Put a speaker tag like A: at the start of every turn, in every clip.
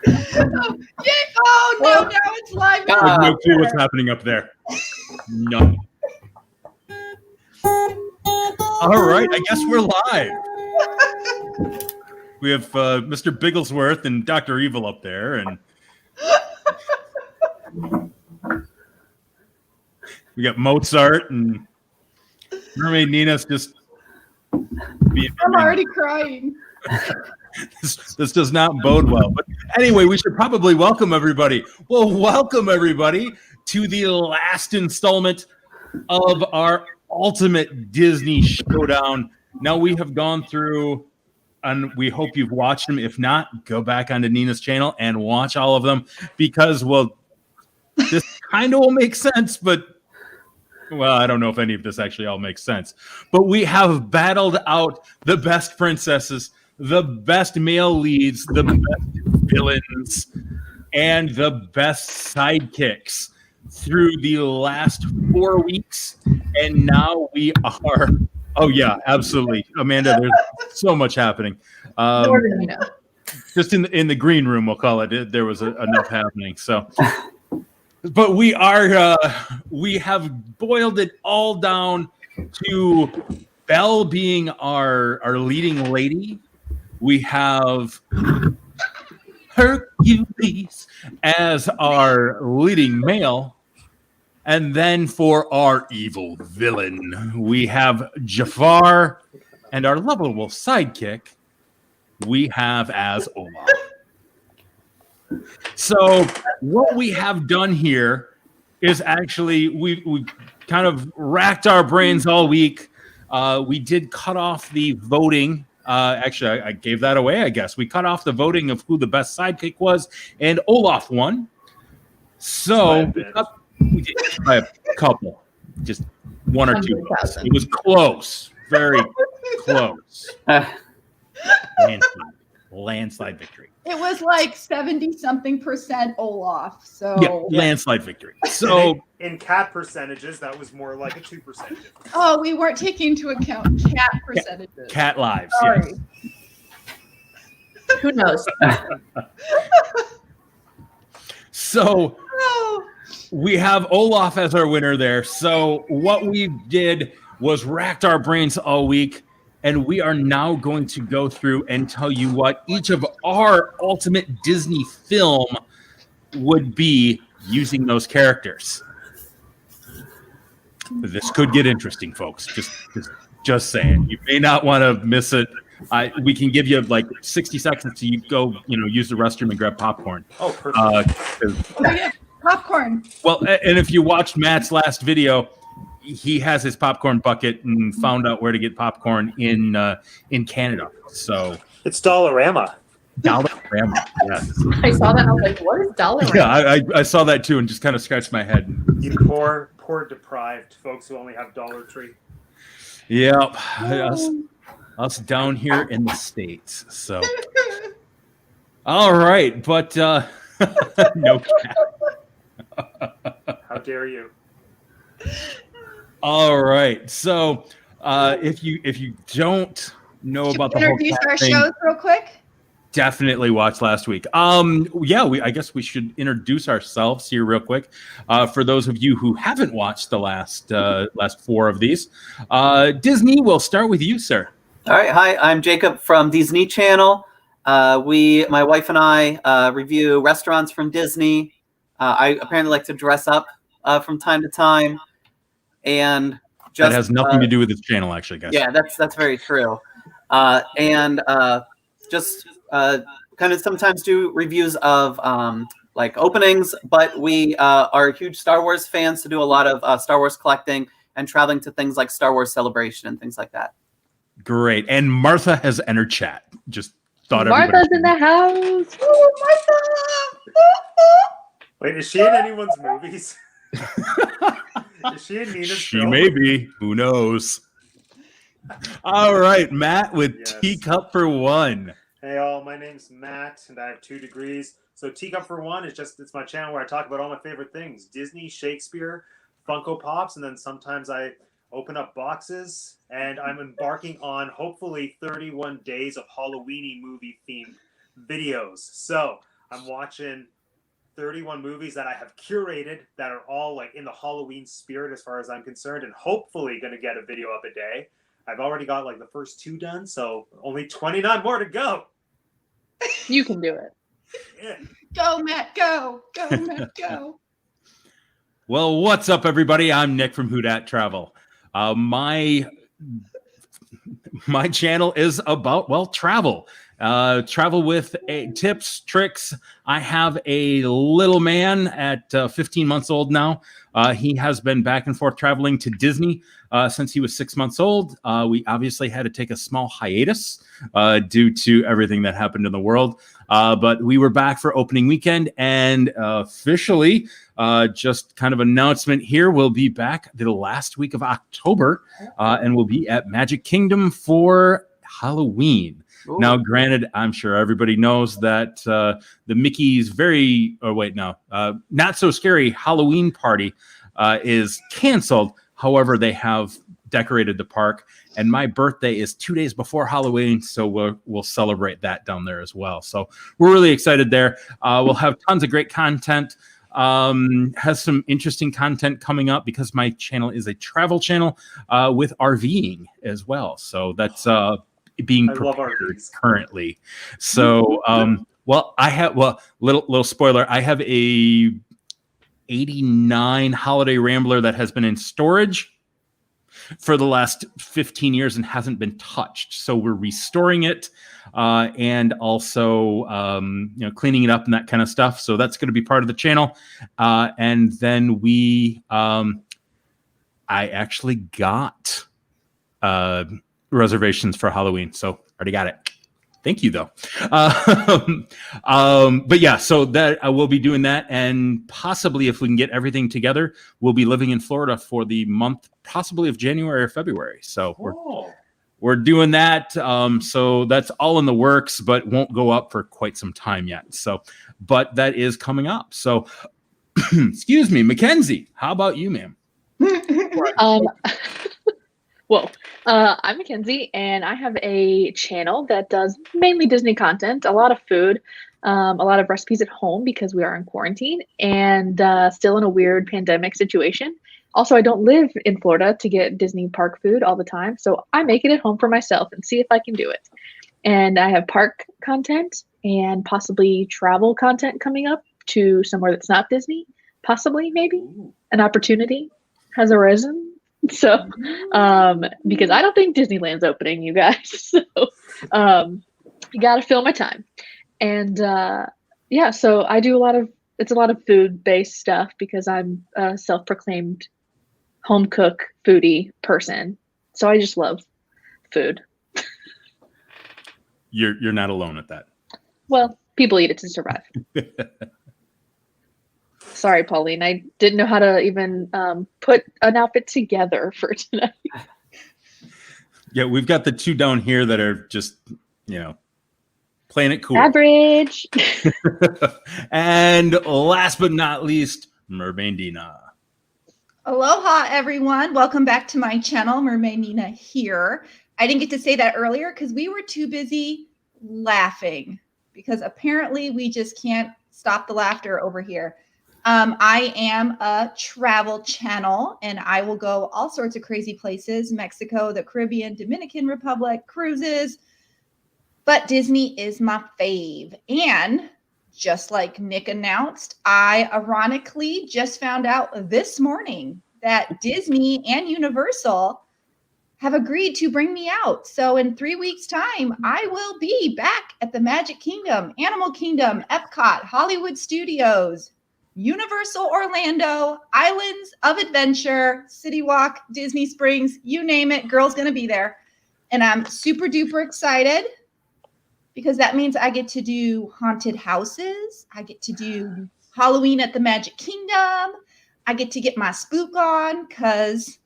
A: Now it's live.
B: I have no clue what's happening up there. None. All right, I guess we're live. We have Mr. Bigglesworth and Dr. Evil up there, and we got Mozart and Mermaid Nina's just being.
A: I'm already crying.
B: This does not bode well. But anyway, we should probably welcome everybody. Well, welcome everybody to the last installment of our Ultimate Disney Showdown. Now we have gone through, and we hope you've watched them. If not, go back onto Nina's channel and watch all of them because, well, this kind of will make sense, but well, I don't know if any of this actually all makes sense. But we have battled out the best princesses, the best male leads, the best villains, and the best sidekicks through the last 4 weeks. And now we are, oh yeah, absolutely. Amanda, there's so much happening. Just in the green room, we'll call it, there was enough happening. So, but we have boiled it all down to Belle being our leading lady. We have Hercules as our leading male. And then for our evil villain, we have Jafar. And our lovable sidekick, we have as Olaf. So what we have done here is actually we kind of racked our brains all week. We did cut off the voting. Actually, I gave that away, I guess. We cut off the voting of who the best sidekick was, and Olaf won. So we did by a couple, just one or two. It was close, very close. Landslide victory.
A: It was like 70-something% Olaf. So
B: yeah, landslide victory. So
C: in cat percentages, that was more like a 2%.
A: Oh, we weren't taking into account cat percentages.
B: Cat lives.
A: Sorry.
B: Yes.
D: Who knows?
B: So we have Olaf as our winner there. So what we did was racked our brains all week. And we are now going to go through and tell you what each of our ultimate Disney film would be using those characters. This could get interesting, folks. Just saying. You may not want to miss it. We can give you like 60 seconds to go, use the restroom and grab popcorn.
C: Oh, perfect.
A: Yeah, popcorn.
B: Well, and if you watched Matt's last video, he has his popcorn bucket and found out where to get popcorn in Canada. So
C: it's Dollarama.
B: Dollarama, yes.
D: I saw that and I was like, what is Dollarama?
B: Yeah, I saw that too and just kind of scratched my head.
C: You poor deprived folks who only have Dollar Tree.
B: Yep. Us down here in the States. So all right, but no cat.
C: How dare you?
B: All right. So if you don't know about the whole
A: introduce our
B: thing,
A: shows real quick.
B: Definitely watch last week. I guess we should introduce ourselves here real quick. For those of you who haven't watched the last 4 of these, Disney, we'll start with you, sir.
E: All right. Hi, I'm Jacob from Disney Channel. My wife and I review restaurants from Disney. I apparently like to dress up from time to time. And
B: that has nothing to do with this channel, actually, guys.
E: Yeah, that's very true. And just kind of sometimes do reviews of like openings, but we are huge Star Wars fans to do a lot of Star Wars collecting and traveling to things like Star Wars Celebration and things like that.
B: Great. And Martha has entered chat. Just thought
D: Martha's in the house.
A: Oh, Martha!
C: Wait, is she in anyone's movies? Is she in Nina's
B: She
C: film?
B: may be. Who knows? All right, Matt with
C: Yes.
B: Teacup for One.
C: Hey all, my name's Matt and I have 2 degrees. So Teacup for One it's my channel where I talk about all my favorite things. Disney, Shakespeare, Funko Pops, and then sometimes I open up boxes and I'm embarking on hopefully 31 days of Halloweeny movie themed videos. So I'm watching 31 movies that I have curated that are all like in the Halloween spirit as far as I'm concerned, and hopefully going to get a video up a day. I've already got like the first 2 done, so only 29 more to go.
D: You can do it.
C: Yeah.
A: Go, Matt, go. Go, Matt, go.
B: Well, what's up, everybody? I'm Nick from Who Dat Travel. My channel is about, travel. Travel with tips, tricks. I have a little man at 15 months old now. He has been back and forth traveling to Disney since he was 6 months old. We obviously had to take a small hiatus due to everything that happened in the world. But we were back for opening weekend, and officially, just kind of announcement here, we'll be back the last week of October, and we'll be at Magic Kingdom for Halloween.
E: Ooh.
B: Now, granted, I'm sure everybody knows that the Mickey's not so scary Halloween party is canceled. However, they have decorated the park, and my birthday is 2 days before Halloween, so we'll celebrate that down there as well. So we're really excited there. We'll have tons of great content. Has some interesting content coming up because my channel is a travel channel with RVing as well. So that's being prepared currently. So little spoiler, I have a 89 Holiday Rambler that has been in storage for the last 15 years and hasn't been touched. So we're restoring it and also cleaning it up and that kind of stuff. So that's going to be part of the channel. And then I actually got reservations for Halloween. So already got it. Thank you, though. But yeah, so that I will be doing that, and possibly if we can get everything together, we'll be living in Florida for the month, possibly of January or February. So we're doing that. So that's all in the works, but won't go up for quite some time yet. So, but that is coming up. So, excuse me, Mackenzie, how about you, ma'am?
D: Whoa. I'm Mackenzie, and I have a channel that does mainly Disney content, a lot of food, a lot of recipes at home because we are in quarantine and still in a weird pandemic situation. Also, I don't live in Florida to get Disney park food all the time, so I make it at home for myself and see if I can do it. And I have park content and possibly travel content coming up to somewhere that's not Disney, possibly, maybe. An opportunity has arisen. So, because I don't think Disneyland's opening, you guys. So, you got to fill my time. And yeah, so I do it's a lot of food-based stuff because I'm a self-proclaimed home cook foodie person. So I just love food.
B: You're not alone at that.
D: Well, people eat it to survive. Sorry, Pauline. I didn't know how to even put an outfit together for tonight.
B: Yeah, we've got the two down here that are just, playing it cool.
D: Average.
B: And last but not least, Mermaid Nina.
A: Aloha, everyone. Welcome back to my channel, Mermaid Nina here. I didn't get to say that earlier because we were too busy laughing because apparently we just can't stop the laughter over here. I am a travel channel, and I will go all sorts of crazy places, Mexico, the Caribbean, Dominican Republic, cruises, but Disney is my fave. And just like Nick announced, I ironically just found out this morning that Disney and Universal have agreed to bring me out. So in 3 weeks' time, I will be back at the Magic Kingdom, Animal Kingdom, Epcot, Hollywood Studios, Universal Orlando, Islands of Adventure, City Walk, Disney Springs, you name it, girl's gonna be there. And I'm super duper excited because that means I get to do haunted houses. I get to do Halloween at the Magic Kingdom. I get to get my spook on because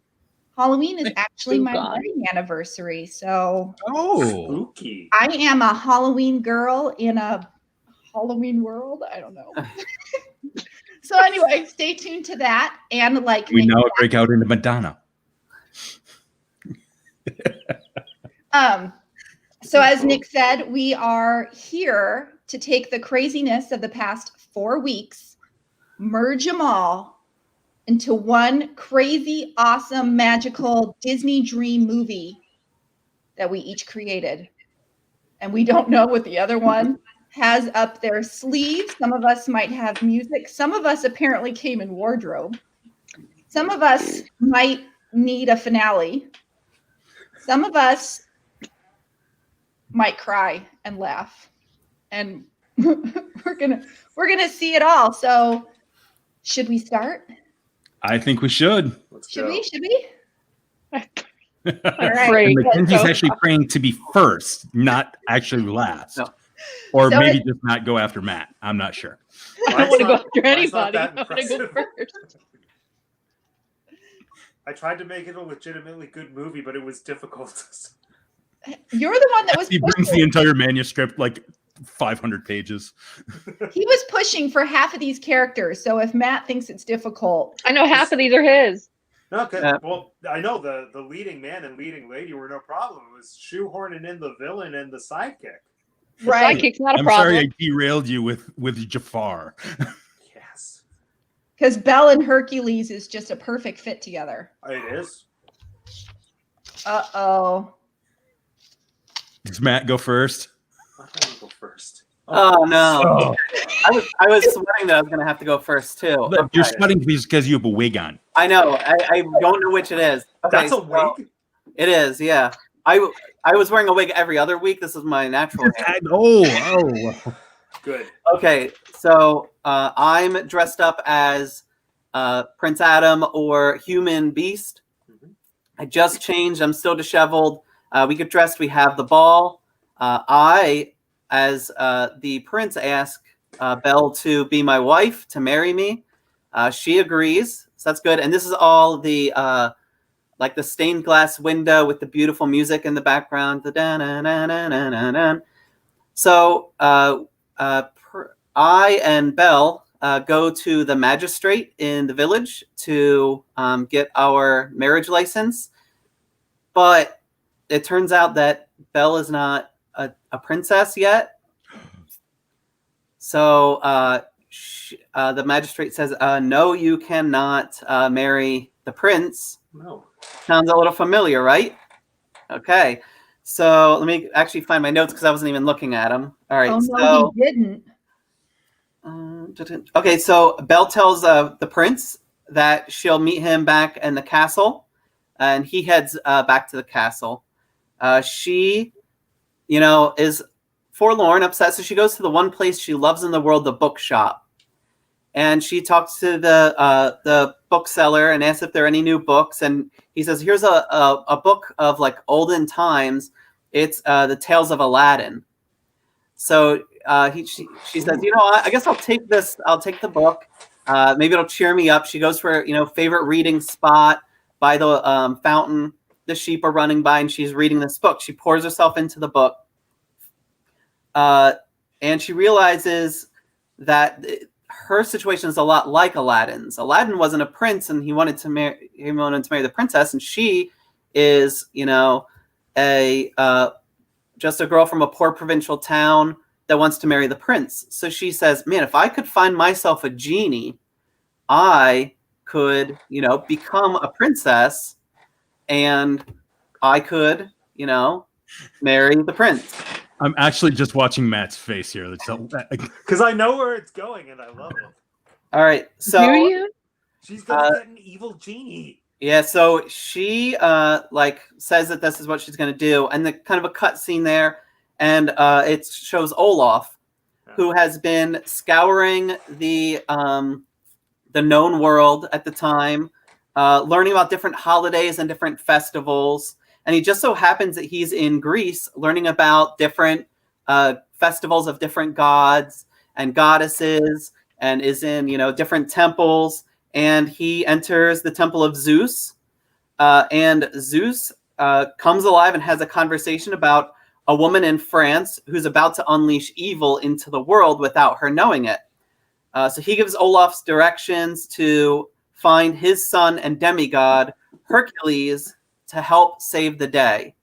A: Halloween is actually my wedding anniversary. So
C: spooky.
A: I am a Halloween girl in a Halloween world. I don't know. So anyway, stay tuned to that. And like
B: we now break out into Madonna.
A: So as Nick said, we are here to take the craziness of the past 4 weeks, merge them all into one crazy, awesome, magical Disney dream movie that we each created. And we don't know what the other one has up their sleeve. Some of us might have music. Some of us apparently came in wardrobe. Some of us might need a finale. Some of us might cry and laugh. And we're gonna see it all. So should we start?
B: I think we should.
A: Should we? All
D: Right.
A: right.
B: And Mackenzie's
D: So-
B: actually praying to be first, not actually last.
E: No.
B: Or
A: So
B: maybe
A: it-
B: just not go after Matt. I'm not sure.
D: I don't want to go
C: Mine's
D: after
C: not
D: anybody. I
C: that
D: want to go
C: impressive.
D: first.
C: I tried to make it a legitimately good movie, but it was difficult.
A: You're the one that was
B: He brings the entire manuscript, like 500 pages.
A: he was pushing for half of these characters. So if Matt thinks it's difficult,
D: I know half of these are his.
C: No, 'cause-
E: Yeah.
C: well, I know the leading man and leading lady were no problem. It was shoehorning in the villain and the sidekick.
A: right?
D: Sidekick's not a
B: I'm
D: problem.
B: sorry I derailed you with Jafar.
C: Yes,
A: Because Belle and Hercules is just a perfect fit together.
C: it is.
A: Uh-oh.
B: Does Matt go first?
C: I'm gonna go first.
E: Oh no!
B: Oh.
E: I was sweating that I was gonna have to go first too.
B: Look, you're
E: Okay.
B: sweating because you have a wig on.
E: I know. I don't know which it is. Okay,
C: That's a
E: so-
C: wig.
E: It is. Yeah. I was wearing a wig every other week. This is my natural hair.
B: Oh.
C: Good.
E: Okay, so I'm dressed up as Prince Adam or Human Beast.
C: Mhm.
E: I just changed. I'm still disheveled. We get dressed. We have the ball. I, as the prince, ask Belle to be my wife, to marry me. She agrees, so that's good. And this is all the like the stained glass window with the beautiful music in the background. The da-na-na-na-na-na-na. So I and Belle go to the magistrate in the village to get our marriage license. But it turns out that Belle is not a princess yet. So the magistrate says, no, you cannot marry the prince.
C: No.
E: Sounds a little familiar, right? Okay. So let me actually find my notes because I wasn't even looking at them. All right.
A: Oh,
E: so
A: no, he didn't.
E: Okay, so Belle tells the prince that she'll meet him back in the castle, and he heads back to the castle. She, is forlorn, upset, so she goes to the one place she loves in the world, the bookshop. And she talks to the bookseller and asks if there are any new books. And he says, here's a book of like olden times. It's the Tales of Aladdin. So she says, I guess I'll take this. I'll take the book. Maybe it'll cheer me up. She goes for favorite reading spot by the fountain. The sheep are running by, and she's reading this book. She pours herself into the book, and she realizes that her situation is a lot like Aladdin's. Aladdin wasn't a prince, and he wanted to marry the princess, and she is, just a girl from a poor provincial town that wants to marry the prince. So she says, man, if I could find myself a genie, I could, become a princess, and I could, marry the prince.
B: I'm actually just watching Matt's face here.
C: Because I know where it's going and I love it.
E: All right. So
D: Do you?
C: She's gonna get an evil genie.
E: yeah, so she says that this is what she's going to do, and the kind of a cut scene there, and it shows Olaf, who has been scouring the known world at the time, learning about different holidays and different festivals, and he just so happens that he's in Greece learning about different festivals of different gods and goddesses, and is in different temples. And he enters the temple of Zeus, and Zeus comes alive and has a conversation about a woman in France who's about to unleash evil into the world without her knowing it. So he gives Olaf's directions to find his son and demigod, Hercules, to help save the day.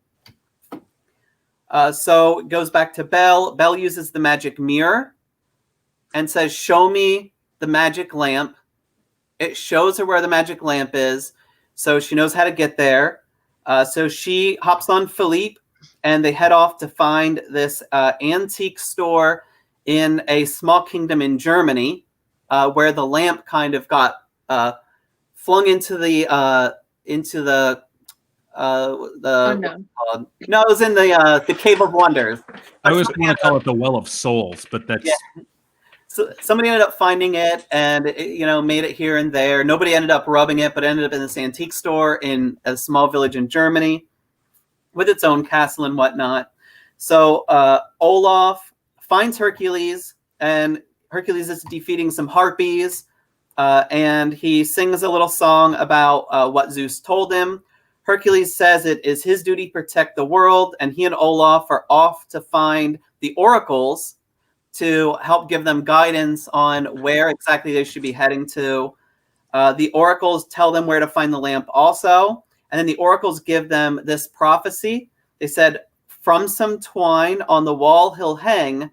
E: So it goes back to Belle. Belle uses the magic mirror and says, "Show me the magic lamp." It shows her where the magic lamp is, so she knows how to get there. So she hops on Philippe, and they head off to find this antique store in a small kingdom in Germany, where the lamp kind of got flung into the
D: Unknown.
E: no, it was in the Cave of Wonders.
B: I always want to call it the Well of Souls, but that's
E: So somebody ended up finding it, and it, made it here and there. Nobody ended up rubbing it, but it ended up in this antique store in a small village in Germany with its own castle and whatnot. So Olaf finds Hercules, and Hercules is defeating some harpies, and he sings a little song about what Zeus told him. Hercules says it is his duty to protect the world, and he and Olaf are off to find the oracles to help give them guidance on where exactly they should be heading to. The oracles tell them where to find the lamp also, and then the oracles give them this prophecy. They said, "From some twine on the wall he'll hang,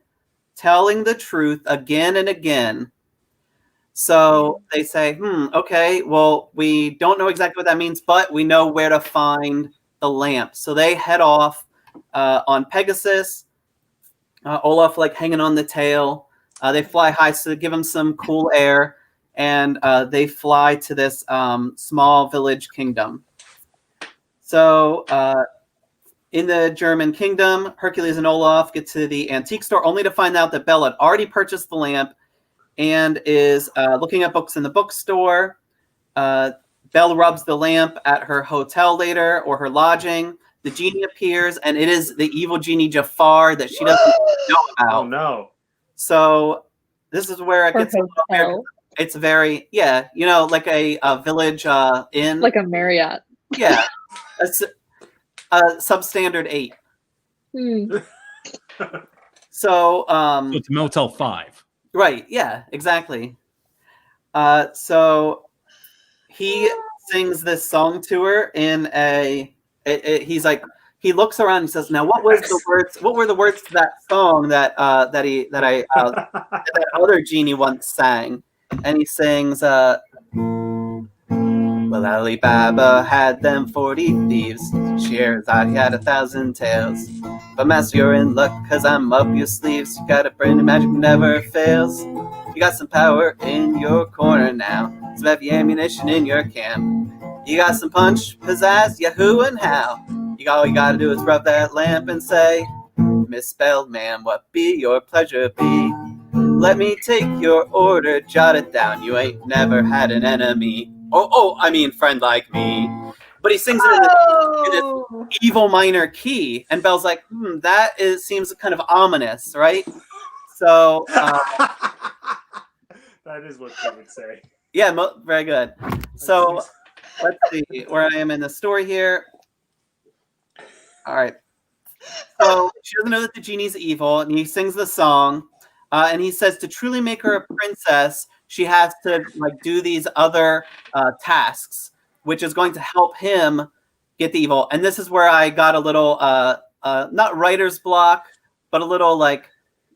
E: telling the truth again and again." So they say, okay, well, we don't know exactly what that means, but we know where to find the lamp. So they head off on Pegasus. Olaf hanging on the tail. They fly high, so give them some cool air, and they fly to this small village kingdom. So in the German kingdom, Hercules and Olaf get to the antique store, only to find out that Belle had already purchased the lamp and is looking at books in the bookstore. Belle rubs the lamp at her hotel later, or her lodging. The genie appears, and it is the evil genie Jafar that she doesn't know about.
C: Oh no!
E: So this is where it gets. It's very like a village inn,
D: like a Marriott.
E: Yeah, it's a substandard 8. So
B: it's Motel 5.
E: Right? Yeah, exactly. So he sings this song to her in a. He's like, he looks around and says, "Now, what were the words to that song that that other genie once sang?" And he sings, "Well, Ali Baba had them 40 thieves. Scheherazade he had 1,000 tales. But master, you're in luck, 'cause I'm up your sleeves. You got a brain and magic never fails. You got some power in your corner now. Some heavy ammunition in your camp. You got some punch, pizzazz, yeah, who and how. All you gotta do is rub that lamp and say, 'Misspelled man, what be your pleasure be? Let me take your order, jot it down. You ain't never had an enemy. I mean friend like me.'" But he sings it in this evil minor key, and Belle's like, seems kind of ominous, right? So
C: that is what she would say.
E: Yeah, very good. So let's see where I am in the story here. All right. So she doesn't know that the genie's evil, and he sings the song, and he says to truly make her a princess, she has to do these other tasks, which is going to help him get the evil. And this is where I got a little not writer's block, but a little I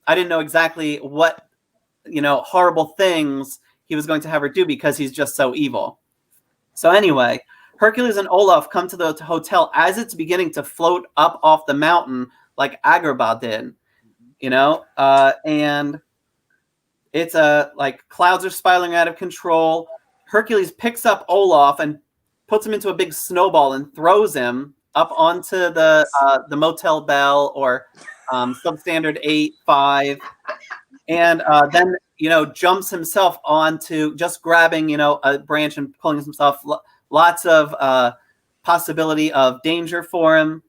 E: didn't know exactly what horrible things he was going to have her do because he's just so evil. So anyway, Hercules and Olaf come to the hotel as it's beginning to float up off the mountain like Agrabah did, and it's clouds are spiraling out of control. Hercules picks up Olaf and puts him into a big snowball and throws him up onto the Motel Bell, or substandard 8-5, and then jumps himself onto, just grabbing a branch and pulling himself. Lots of possibility of danger for him.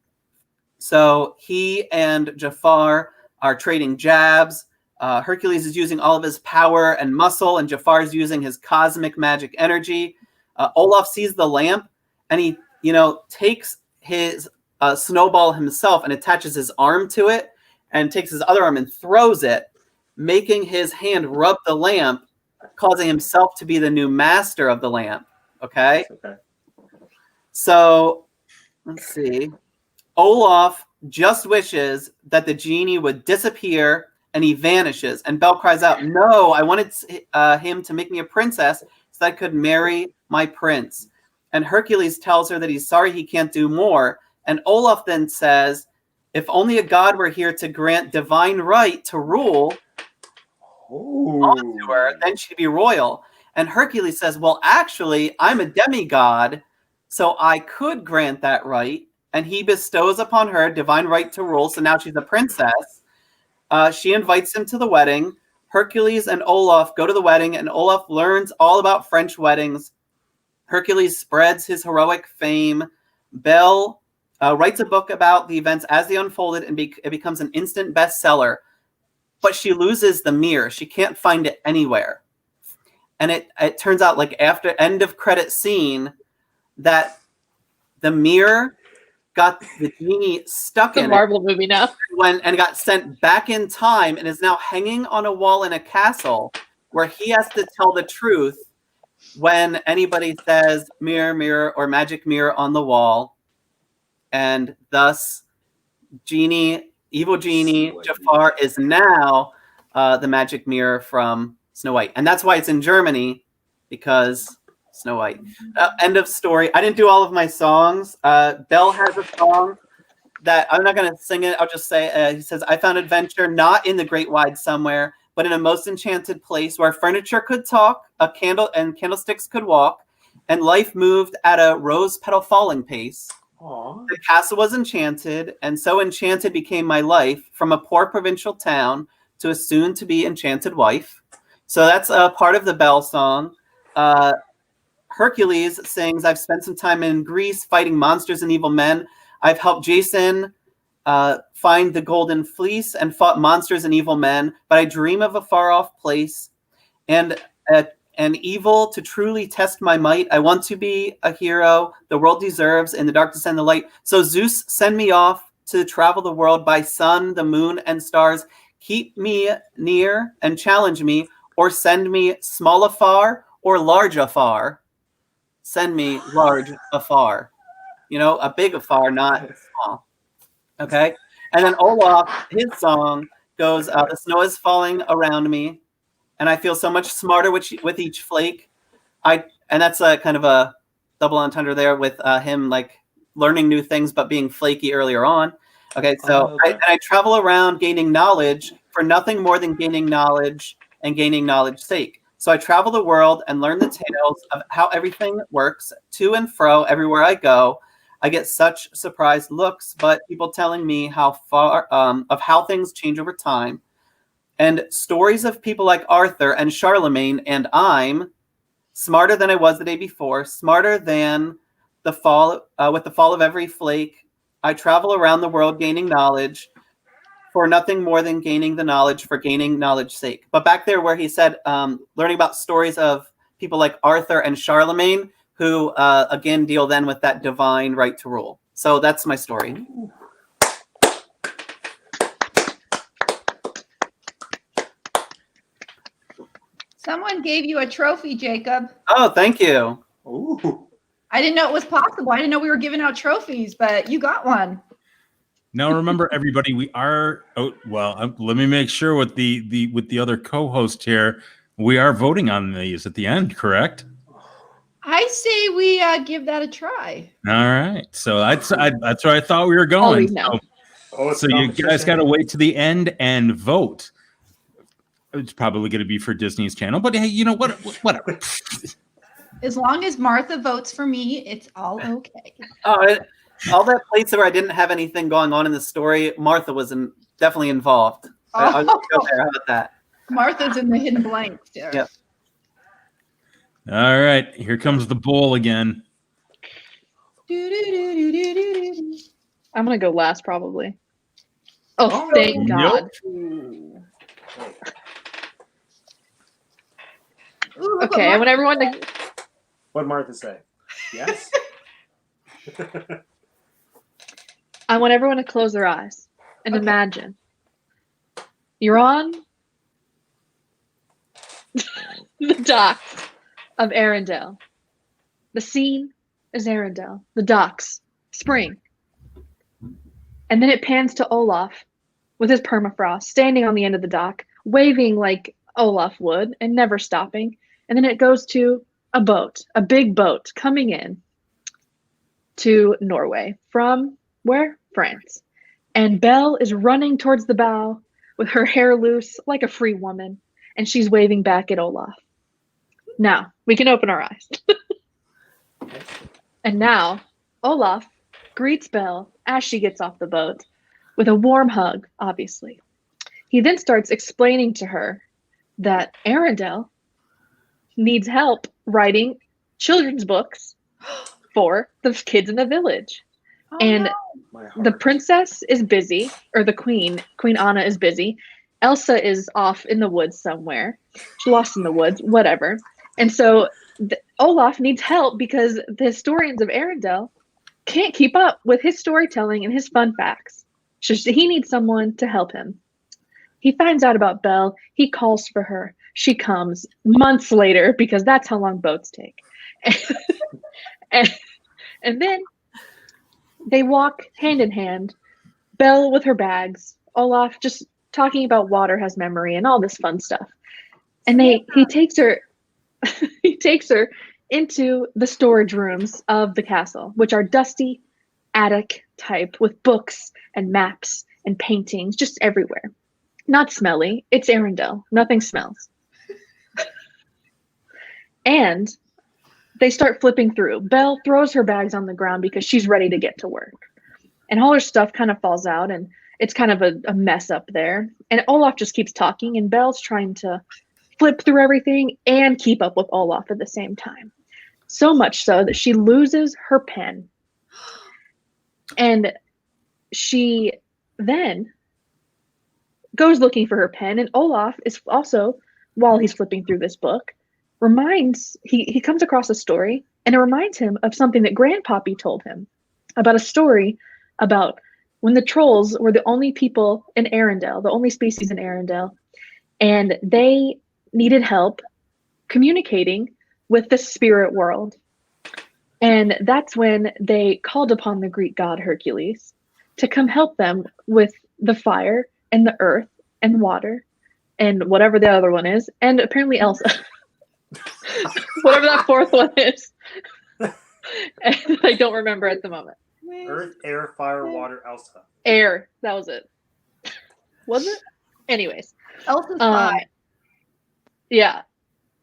E: So he and Jafar are trading jabs. Hercules is using all of his power and muscle, and Jafar is using his cosmic magic energy. Olaf sees the lamp, and he takes his snowball himself and attaches his arm to it, and takes his other arm and throws it, making his hand rub the lamp, causing himself to be the new master of the lamp. Okay. So let's see. Olaf just wishes that the genie would disappear, and he vanishes. And Belle cries out, "No, I wanted him to make me a princess so that I could marry my prince." And Hercules tells her that he's sorry he can't do more. And Olaf then says, "If only a god were here to grant divine right to rule onto her, then she'd be royal." And Hercules says, "Well, actually, I'm a demigod, so I could grant that right." And he bestows upon her divine right to rule, so now she's a princess. She invites him to the wedding. Hercules and Olaf go to the wedding, and Olaf learns all about French weddings. Hercules spreads his heroic fame. Belle writes a book about the events as they unfolded, and it becomes an instant bestseller. But she loses the mirror. She can't find it anywhere. And it turns out, like after end of credit scene, that the mirror got the genie stuck
D: It's a
E: in
D: Marvel movie now.
E: and got sent back in time and is now hanging on a wall in a castle where he has to tell the truth when anybody says mirror, mirror, or magic mirror on the wall. And thus, evil genie Jafar is now the magic mirror from Snow White. And that's why it's in Germany, because Snow White. End of story. I didn't do all of my songs. Belle has a song that I'm not going to sing it. I'll just say, he says, "I found adventure not in the great wide somewhere, but in a most enchanted place where furniture could talk, a candle and candlesticks could walk, and life moved at a rose petal falling pace.
C: Aww.
E: The castle was enchanted, and so enchanted became my life, from a poor provincial town to a soon-to-be enchanted wife." So that's a part of the Belle song. Hercules sings, "I've spent some time in Greece fighting monsters and evil men. I've helped Jason find the golden fleece and fought monsters and evil men, but I dream of a far-off place and an evil to truly test my might. I want to be a hero the world deserves in the darkness and the light. So Zeus, send me off to travel the world by sun, the moon, and stars. Keep me near and challenge me, or send me small afar or large afar. Send me large afar." You know, a big afar, not small. Okay? And then Olaf, his song goes, "The snow is falling around me, and I feel so much smarter with each flake." And that's a kind of a double entendre there with him like learning new things but being flaky earlier on. Okay, so I travel around gaining knowledge for nothing more than gaining knowledge and gaining knowledge's sake. So I travel the world and learn the tales of how everything works to and fro everywhere I go. I get such surprised looks, but people telling me how far of how things change over time, and stories of people like Arthur and Charlemagne, and I'm smarter than I was the day before, smarter than the fall with the fall of every flake. I travel around the world gaining knowledge for nothing more than gaining the knowledge for gaining knowledge's sake. But back there where he said learning about stories of people like Arthur and Charlemagne, who again deal then with that divine right to rule. So that's my story.
A: Someone gave you a trophy, Jacob.
E: Oh, thank you.
C: Ooh.
A: I didn't know it was possible. I didn't know we were giving out trophies, but you got one.
B: Now remember, everybody, we are. Oh well, let me make sure with the other co-host here, we are voting on these at the end, correct?
A: I say we give that a try.
B: All right, so that's where I thought we were going.
D: Always now.
B: So you guys got to wait to the end and vote. It's probably going to be for Disney's channel, but hey, you know what? Whatever.
A: As long as Martha votes for me, it's all okay.
E: All that place where I didn't have anything going on in the story, Martha was definitely involved. I'll just go there. How about that?
A: Martha's in the hidden blanks there.
E: Yep.
B: All right, here comes the bowl again.
D: I'm gonna go last probably. Oh, thank God.
A: Ooh,
D: Okay, I want everyone to.
C: What'd Martha say? Yes?
D: I want everyone to close their eyes and imagine you're on the docks of Arendelle. The scene is Arendelle. The docks. Spring. And then it pans to Olaf with his permafrost, standing on the end of the dock, waving like Olaf would and never stopping. And then it goes to a boat, a big boat coming in to Norway from where? France. And Belle is running towards the bow with her hair loose like a free woman, and she's waving back at Olaf. Now, we can open our eyes. And now, Olaf greets Belle as she gets off the boat with a warm hug, obviously. He then starts explaining to her that Arendelle needs help writing children's books for the kids in the village.
A: Oh,
D: And
A: no.
C: My heart.
D: the princess is busy, or the Queen Anna is busy. Elsa is off in the woods somewhere. She's lost in the woods, whatever. And so Olaf needs help because the historians of Arendelle can't keep up with his storytelling and his fun facts. So he needs someone to help him. He finds out about Belle. He calls for her. She comes months later because that's how long boats take. And then they walk hand in hand, Belle with her bags, Olaf just talking about water has memory and all this fun stuff. And he takes her into the storage rooms of the castle, which are dusty attic type with books and maps and paintings just everywhere. Not smelly. It's Arendelle. Nothing smells. And they start flipping through. Belle throws her bags on the ground because she's ready to get to work. And all her stuff kind of falls out, and it's kind of a mess up there. And Olaf just keeps talking, and Belle's trying to flip through everything and keep up with Olaf at the same time. So much so that she loses her pen. And she then goes looking for her pen, and Olaf is also, while he's flipping through this book, he comes across a story, and it reminds him of something that Grandpappy told him about a story about when the trolls were the only people in Arendelle, the only species in Arendelle, and they needed help communicating with the spirit world. And that's when they called upon the Greek god Hercules to come help them with the fire and the earth and water and whatever the other one is, and apparently Elsa. Whatever that fourth one is. And I don't remember at the moment.
C: Earth, air, fire, water, Elsa.
D: Air. That was it. Was it? Anyways.
A: Elsa's fine.
D: Yeah.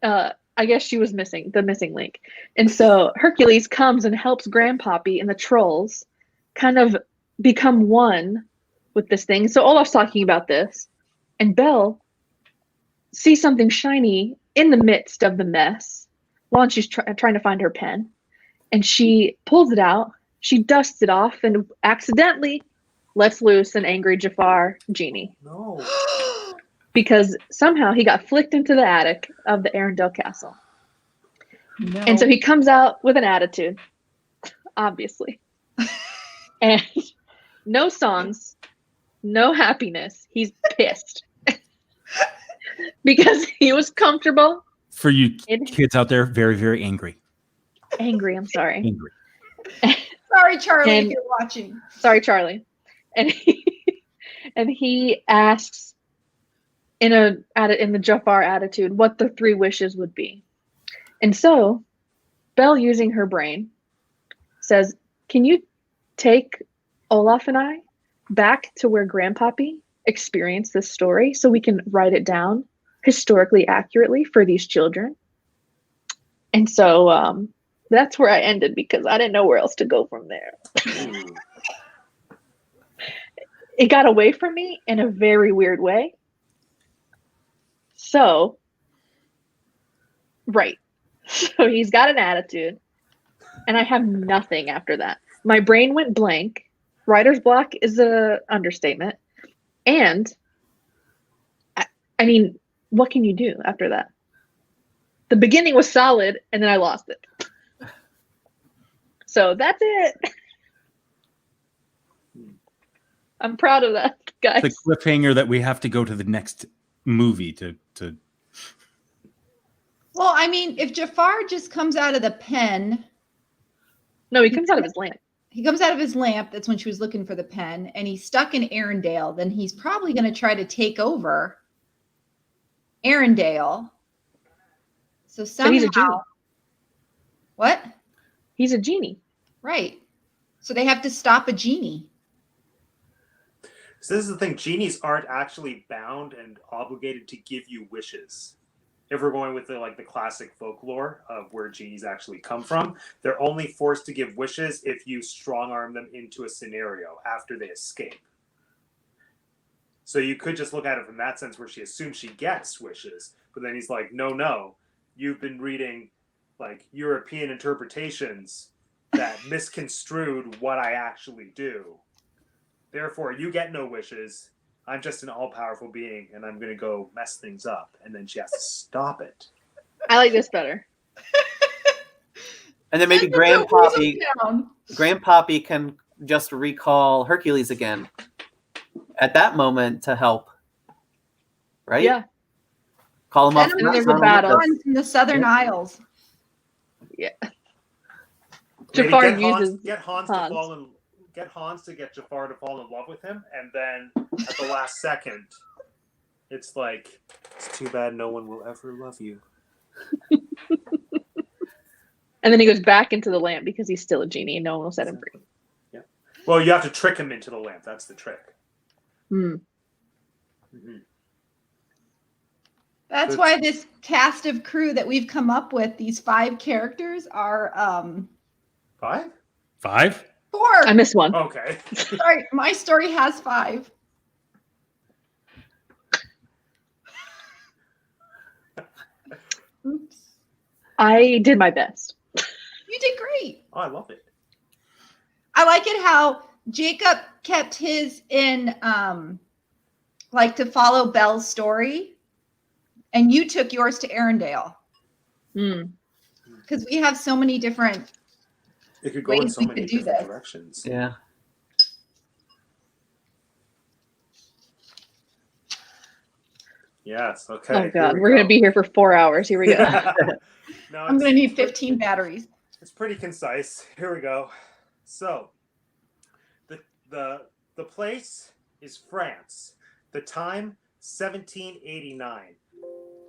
D: I guess she was missing, the missing link. And so Hercules comes and helps Grandpappy and the trolls kind of become one with this thing. So Olaf's talking about this, and Belle sees something shiny in the midst of the mess while she's trying to find her pen. And she pulls it out, she dusts it off, and accidentally lets loose an angry Jafar genie.
C: No.
D: Because somehow he got flicked into the attic of the Arendelle castle.
A: No.
D: And so he comes out with an attitude, obviously. And no songs, no happiness. He's pissed. Because he was comfortable.
B: For you kids out there, very, very angry.
D: Angry, I'm sorry.
B: Angry.
A: Sorry, Charlie, if you're watching.
D: Sorry, Charlie. And he asks in the Jafar attitude what the 3 wishes would be. And so Belle, using her brain, says, can you take Olaf and I back to where Grandpappy experienced this story so we can write it down historically accurately for these children? And so that's where I ended because I didn't know where else to go from there. It got away from me in a very weird way. So, right. So he's got an attitude, and I have nothing after that. My brain went blank. Writer's block is an understatement. And, I mean, what can you do after that? The beginning was solid, and then I lost it. So that's it. I'm proud of that, guys.
B: The cliffhanger that we have to go to the next movie to.
A: Well, I mean, if Jafar just comes out of the pen.
D: No, he comes out of his lamp.
A: he comes out of his lamp. That's when she was looking for the pen, and he's stuck in Arendelle. Then he's probably going to try to take over Arendelle. So
D: But
A: somehow,
D: he's a genie.
A: what?
D: He's a genie.
A: Right. So they have to stop a genie.
C: So this is the thing: genies aren't actually bound and obligated to give you wishes. If we're going with the classic folklore of where genies actually come from, they're only forced to give wishes if you strong arm them into a scenario after they escape. So you could just look at it from that sense where she assumes she gets wishes, but then he's like, no, you've been reading like European interpretations that misconstrued what I actually do. Therefore, you get no wishes. I'm just an all-powerful being, and I'm going to go mess things up. And then she has to stop it.
D: I like this better.
E: And then maybe
A: Send them to
E: Grandpappy
A: Weaseltown.
E: can just recall Hercules again at that moment to help. Right?
D: Yeah.
E: Call him up.
A: Send them
D: There's
A: to
D: a battle.
A: in the Southern Isles.
D: Yeah.
C: Maybe
D: Jafar
C: get Hans,
D: uses
C: get Hans to fall in, get Hans to get Jafar to fall in love with him, and then at the last second, it's like, it's too bad no one will ever love you.
D: And then he goes back into the lamp because he's still a genie and no one will set him free.
C: Yeah. Well, you have to trick him into the lamp. That's the trick.
D: Hmm.
C: Mm-hmm.
A: That's why this cast of crew that we've come up with, these 5 characters, are
C: 5?
B: 5?
A: 4.
D: I missed one.
C: Okay.
A: Sorry, my story has 5. Oops.
D: I did my best.
A: You did great.
C: Oh, I love it.
A: I like it how Jacob kept his in like to follow Belle's story, and you took yours to Arendelle.
D: Hmm.
A: Because we have so many different
C: It could go in
A: ways
C: so
A: we
C: many
A: could do
C: different
A: this.
C: directions.
E: Yeah.
C: Yes. Okay.
D: Oh God, we're gonna be here for 4 hours. Here we go.
C: No,
A: I'm going to need 15 batteries.
C: It's pretty concise. Here we go. So, the place is France. The time 1789.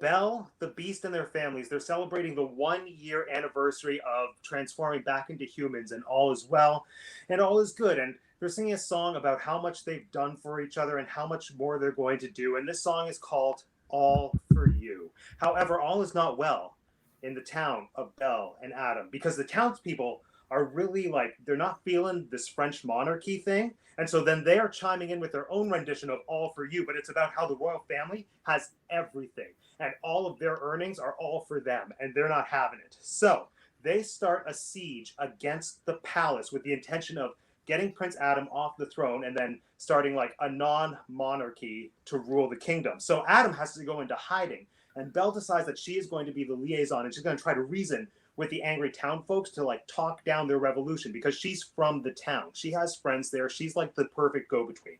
C: Belle, the Beast, and their families, they're celebrating the 1-year anniversary of transforming back into humans, and all is well and all is good. And they're singing a song about how much they've done for each other and how much more they're going to do. And this song is called All for You. However, all is not well in the town of Belle and Adam, because the townspeople are really they're not feeling this French monarchy thing. And so then they are chiming in with their own rendition of All for You, but it's about how the royal family has everything and all of their earnings are all for them, and they're not having it. So they start a siege against the palace with the intention of getting Prince Adam off the throne and then starting a non-monarchy to rule the kingdom. So Adam has to go into hiding, and Belle decides that she is going to be the liaison, and she's going to try to reason with the angry town folks to talk down their revolution, because she's from the town. She has friends there. She's the perfect go-between.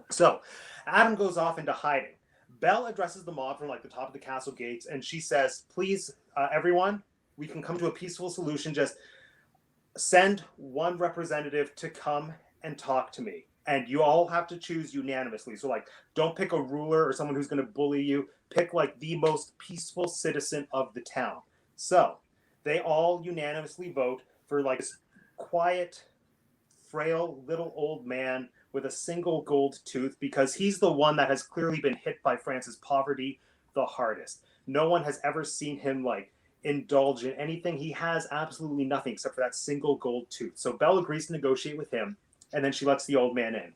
C: So Adam goes off into hiding. Belle addresses the mob from the top of the castle gates, and she says, please, everyone, we can come to a peaceful solution. Just send one representative to come and talk to me. And you all have to choose unanimously. So don't pick a ruler or someone who's going to bully you. Pick the most peaceful citizen of the town. So they all unanimously vote for this quiet, frail little old man with a single gold tooth, because he's the one that has clearly been hit by France's poverty the hardest. No one has ever seen him indulge in anything. He has absolutely nothing except for that single gold tooth. So Belle agrees to negotiate with him, and then she lets the old man in.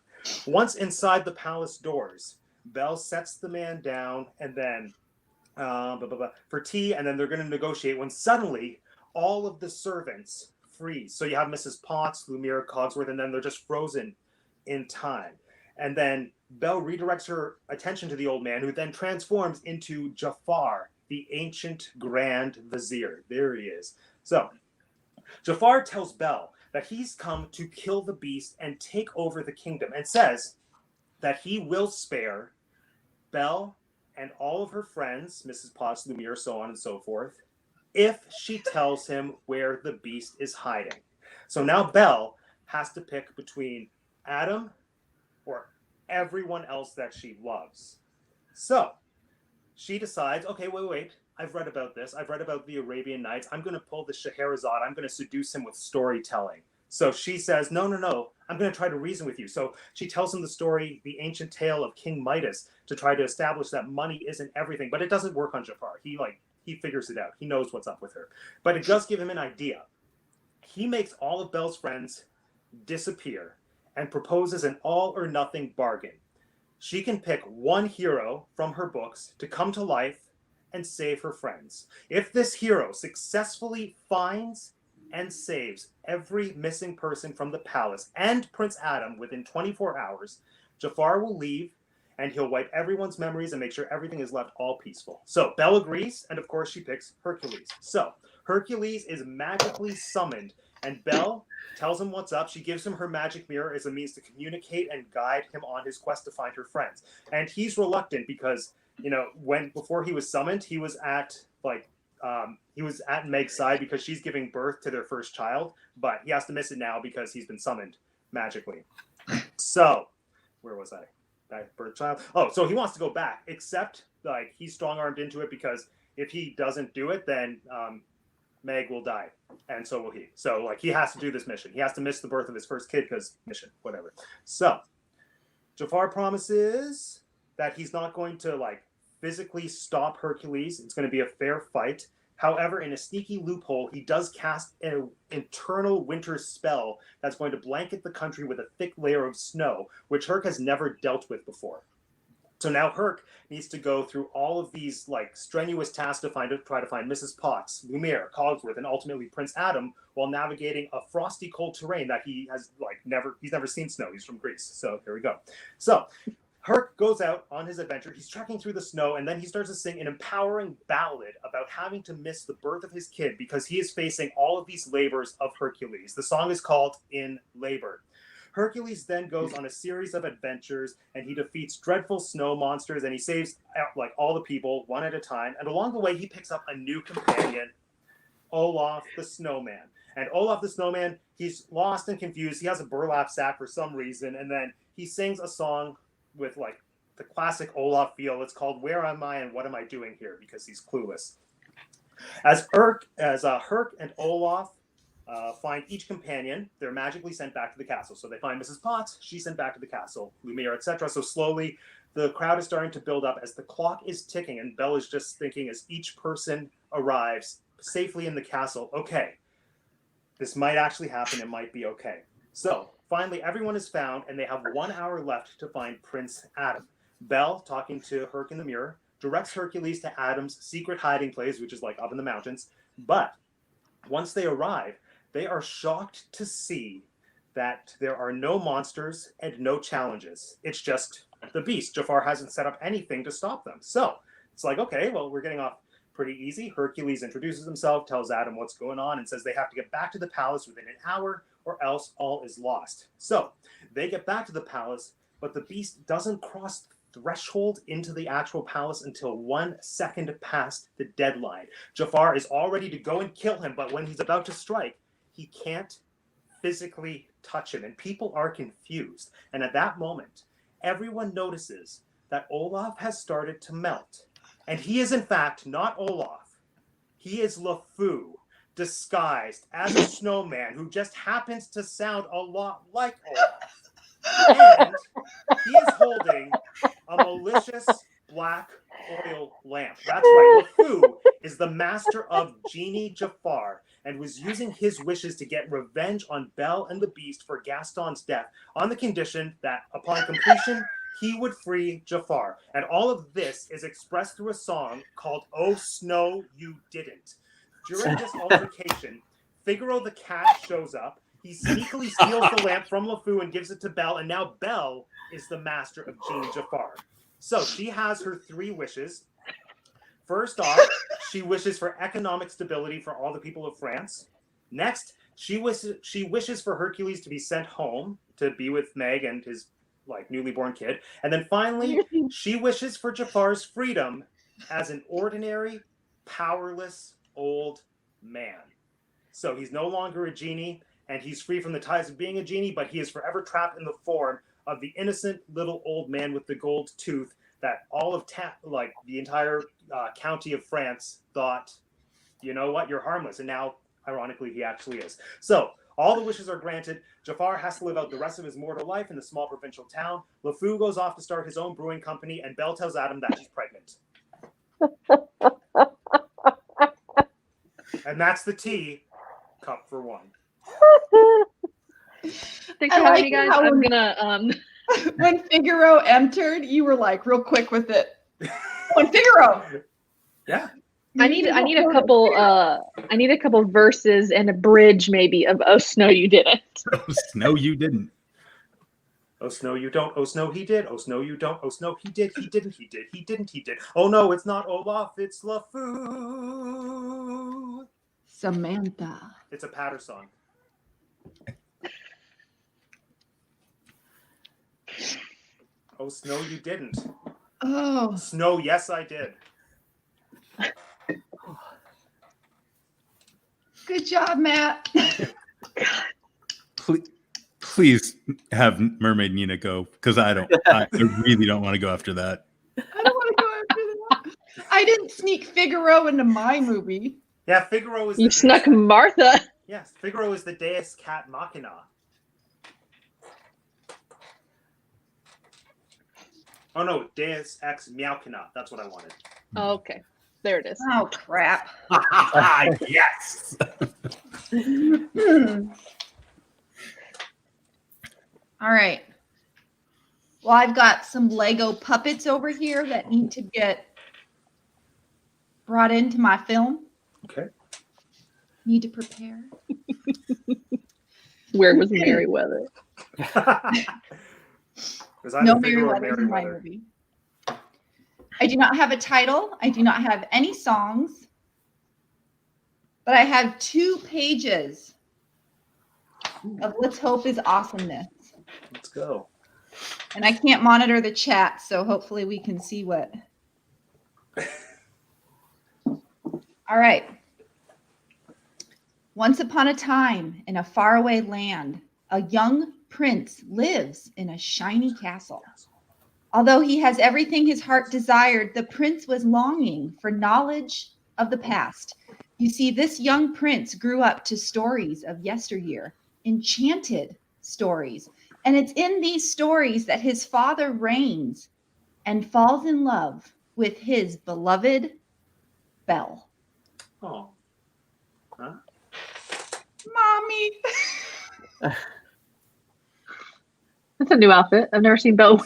C: Once inside the palace doors, Belle sets the man down and then for tea, and then they're going to negotiate when suddenly all of the servants freeze. So you have Mrs. Potts, Lumiere, Cogsworth, and then they're just frozen in time. And then Belle redirects her attention to the old man, who then transforms into Jafar, the ancient Grand Vizier. There he is. So Jafar tells Belle that he's come to kill the beast and take over the kingdom, and says that he will spare Belle and all of her friends, Mrs. Potts, Lumiere, so on and so forth, if she tells him where the beast is hiding. So now Belle has to pick between Adam or everyone else that she loves. So she decides, okay, wait. I've read about this. I've read about the Arabian Nights. I'm going to pull the Scheherazade. I'm going to seduce him with storytelling. So she says, no. I'm going to try to reason with you. So she tells him the story, the ancient tale of King Midas, to try to establish that money isn't everything. But it doesn't work on Jafar. He figures it out. He knows what's up with her. But it does give him an idea. He makes all of Belle's friends disappear and proposes an all or nothing bargain. She can pick one hero from her books to come to life and save her friends. If this hero successfully finds and saves every missing person from the palace and Prince Adam within 24 hours, Jafar will leave and he'll wipe everyone's memories and make sure everything is left all peaceful. So Belle agrees, and of course she picks Hercules. So Hercules is magically summoned, and Belle tells him what's up. She gives him her magic mirror as a means to communicate and guide him on his quest to find her friends. And he's reluctant because, before he was summoned, he was at Meg's side because she's giving birth to their first child, but he has to miss it now because he's been summoned magically. So, where was I? That birth child. Oh, so he wants to go back, except he's strong-armed into it because if he doesn't do it, then Meg will die, and so will he. So he has to do this mission. He has to miss the birth of his first kid because mission, whatever. So Jafar promises that he's not going to physically stop Hercules. It's going to be a fair fight. However, in a sneaky loophole, he does cast an internal winter spell that's going to blanket the country with a thick layer of snow, which Herc has never dealt with before. So now Herc needs to go through all of these strenuous tasks to try to find Mrs. Potts, Lumiere, Cogsworth, and ultimately Prince Adam, while navigating a frosty, cold terrain that he has he's never seen snow. He's from Greece, so here we go. So Herc goes out on his adventure. He's trekking through the snow, and then he starts to sing an empowering ballad about having to miss the birth of his kid because he is facing all of these labors of Hercules. The song is called In Labor. Hercules then goes on a series of adventures, and he defeats dreadful snow monsters, and he saves all the people one at a time. And along the way, he picks up a new companion, Olaf the Snowman. And Olaf the Snowman, he's lost and confused. He has a burlap sack for some reason, and then he sings a song with the classic Olaf feel. It's called Where Am I and What Am I Doing Here? Because he's clueless. As Herc and Olaf find each companion, they're magically sent back to the castle. So they find Mrs. Potts, she's sent back to the castle, Lumiere, etc. So slowly the crowd is starting to build up as the clock is ticking, and Belle is just thinking as each person arrives safely in the castle, okay, this might actually happen, it might be okay. So finally, everyone is found, and they have 1 hour left to find Prince Adam. Belle, talking to Herc in the mirror, directs Hercules to Adam's secret hiding place, which is up in the mountains. But once they arrive, they are shocked to see that there are no monsters and no challenges. It's just the beast. Jafar hasn't set up anything to stop them. So it's okay, well, we're getting off pretty easy. Hercules introduces himself, tells Adam what's going on, and says they have to get back to the palace within an hour or else all is lost. So they get back to the palace, but the beast doesn't cross the threshold into the actual palace until 1 second past the deadline. Jafar is all ready to go and kill him, but when he's about to strike, he can't physically touch him, and people are confused. And at that moment, everyone notices that Olaf has started to melt. And he is in fact not Olaf. He is LeFou, disguised as a snowman who just happens to sound a lot like Olaf. And he is holding a malicious black oil lamp. That's right. LeFou is the master of Genie Jafar and was using his wishes to get revenge on Belle and the Beast for Gaston's death on the condition that upon completion, he would free Jafar. And all of this is expressed through a song called Oh Snow You Didn't. During this altercation, Figaro the cat shows up. He sneakily steals the lamp from LeFou and gives it to Belle, and now Belle is the master of Genie Jafar. So she has her 3 wishes. First off, she wishes for economic stability for all the people of France. Next, she wishes for Hercules to be sent home to be with Meg and his newly born kid. And then finally, she wishes for Jafar's freedom as an ordinary, powerless old man. So he's no longer a genie, and he's free from the ties of being a genie, but he is forever trapped in the form of the innocent little old man with the gold tooth that all of the entire county of France thought, you know what, you're harmless. And now, ironically, he actually is. So all the wishes are granted. Jafar has to live out the rest of his mortal life in the small provincial town. LeFou goes off to start his own brewing company, and Belle tells Adam that she's pregnant. And that's the tea. Cup for one.
D: Thanks
A: I
D: for having
A: like
D: me, guys.
A: how
D: I'm gonna
A: when Figaro entered, you were like real quick with it. When Figaro.
C: Yeah.
D: I need a couple verses and a bridge maybe of "Oh Snow You Didn't."
B: No, you didn't.
C: Oh, Snow, you don't. Oh, Snow, he did. Oh, Snow, you don't. Oh, Snow, he did. He didn't. He did. He didn't. He did. Oh, no, it's not Olaf. It's LeFou.
A: Samantha.
C: It's a patter song. Oh, Snow, you didn't.
A: Oh.
C: Snow, yes, I did.
A: Good job, Matt.
B: Please have Mermaid Nina go, because I really don't want to go after that.
A: I don't want to go after that. I didn't sneak Figaro into my movie.
C: Yeah, Figaro is.
D: You snuck Martha.
C: Yes, Figaro is the Deus Cat Machina. Oh no, Deus Ex Meowkina. That's what I wanted.
D: Oh, okay, there it is.
A: Oh crap.
C: Yes.
A: All right. Well, I've got some Lego puppets over here that need to get brought into my film.
C: Okay.
A: Need to prepare.
D: Where was Merryweather?
A: No Merryweather's in my movie. I do not have a title. I do not have any songs. But I have 2 pages of Let's Hope is Awesomeness.
C: Let's go.
A: And I can't monitor the chat, so hopefully we can see what. All right. Once upon a time, in a faraway land, a young prince lives in a shiny castle. Although he has everything his heart desired, the prince was longing for knowledge of the past. You see, this young prince grew up to stories of yesteryear, enchanted stories. And it's in these stories that his father reigns and falls in love with his beloved Belle.
C: Oh. Huh?
A: Mommy.
D: That's a new outfit. I've never seen Bo.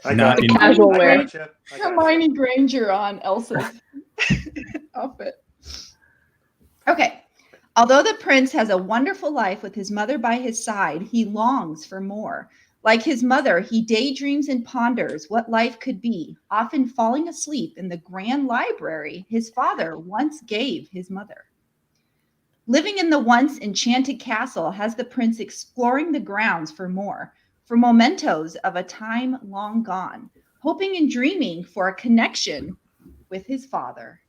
B: Not in
D: casual wear.
A: Hermione Granger on Elsa's outfit. Okay. Although the prince has a wonderful life with his mother by his side, he longs for more. Like his mother, he daydreams and ponders what life could be, often falling asleep in the grand library his father once gave his mother. Living in the once enchanted castle has the prince exploring the grounds for more, for mementos of a time long gone, hoping and dreaming for a connection with his father.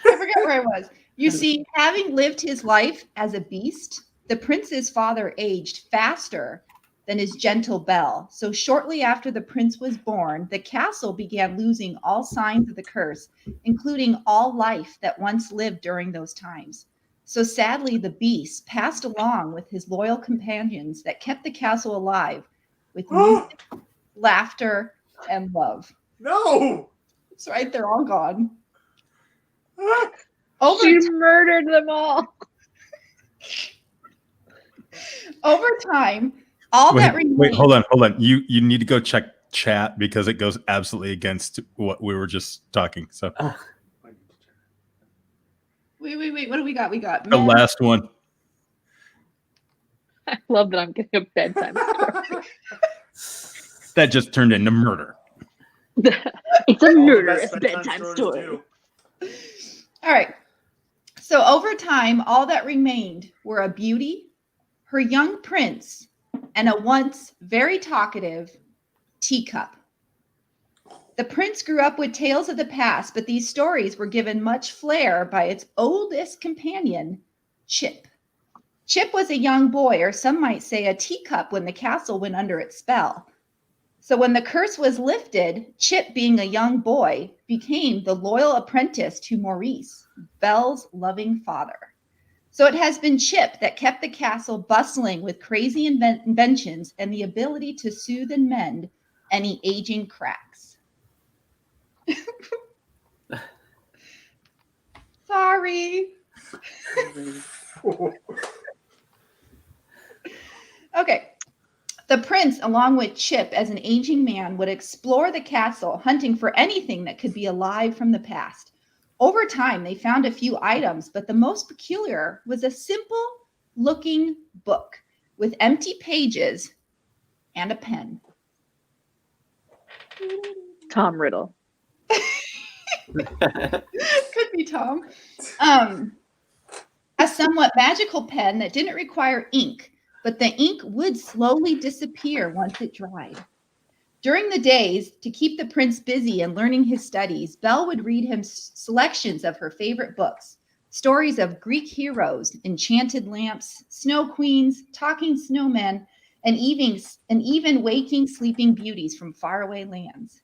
A: I forgot where I was. You see, having lived his life as a beast, the prince's father aged faster than his gentle Belle. So shortly after the prince was born, the castle began losing all signs of the curse, including all life that once lived during those times. So sadly, the beast passed along with his loyal companions that kept the castle alive with music, laughter, and love.
C: No!
A: That's right, they're all gone.
D: She murdered them all.
A: Over time, that remains.
B: Wait, hold on. You need to go check chat because it goes absolutely against what we were just talking. So
A: Wait. What do we got? We got
B: the last one.
D: I love that I'm getting a bedtime story.
B: That just turned into murder.
D: It's a murderous bedtime story.
A: All right. So over time, all that remained were a beauty, her young prince, and a once very talkative teacup. The prince grew up with tales of the past, but these stories were given much flair by its oldest companion, Chip. Chip was a young boy, or some might say a teacup, when the castle went under its spell. So when the curse was lifted, Chip, being a young boy, became the loyal apprentice to Maurice, Belle's loving father. So it has been Chip that kept the castle bustling with crazy inventions and the ability to soothe and mend any aging cracks. Sorry. Okay. The prince, along with Chip as an aging man, would explore the castle, hunting for anything that could be alive from the past. Over time, they found a few items, but the most peculiar was a simple looking book with empty pages and a pen.
D: Tom Riddle.
A: Could be Tom. A somewhat magical pen that didn't require ink, but the ink would slowly disappear once it dried. During the days, to keep the prince busy and learning his studies, Belle would read him selections of her favorite books, stories of Greek heroes, enchanted lamps, snow queens, talking snowmen, and even waking sleeping beauties from faraway lands.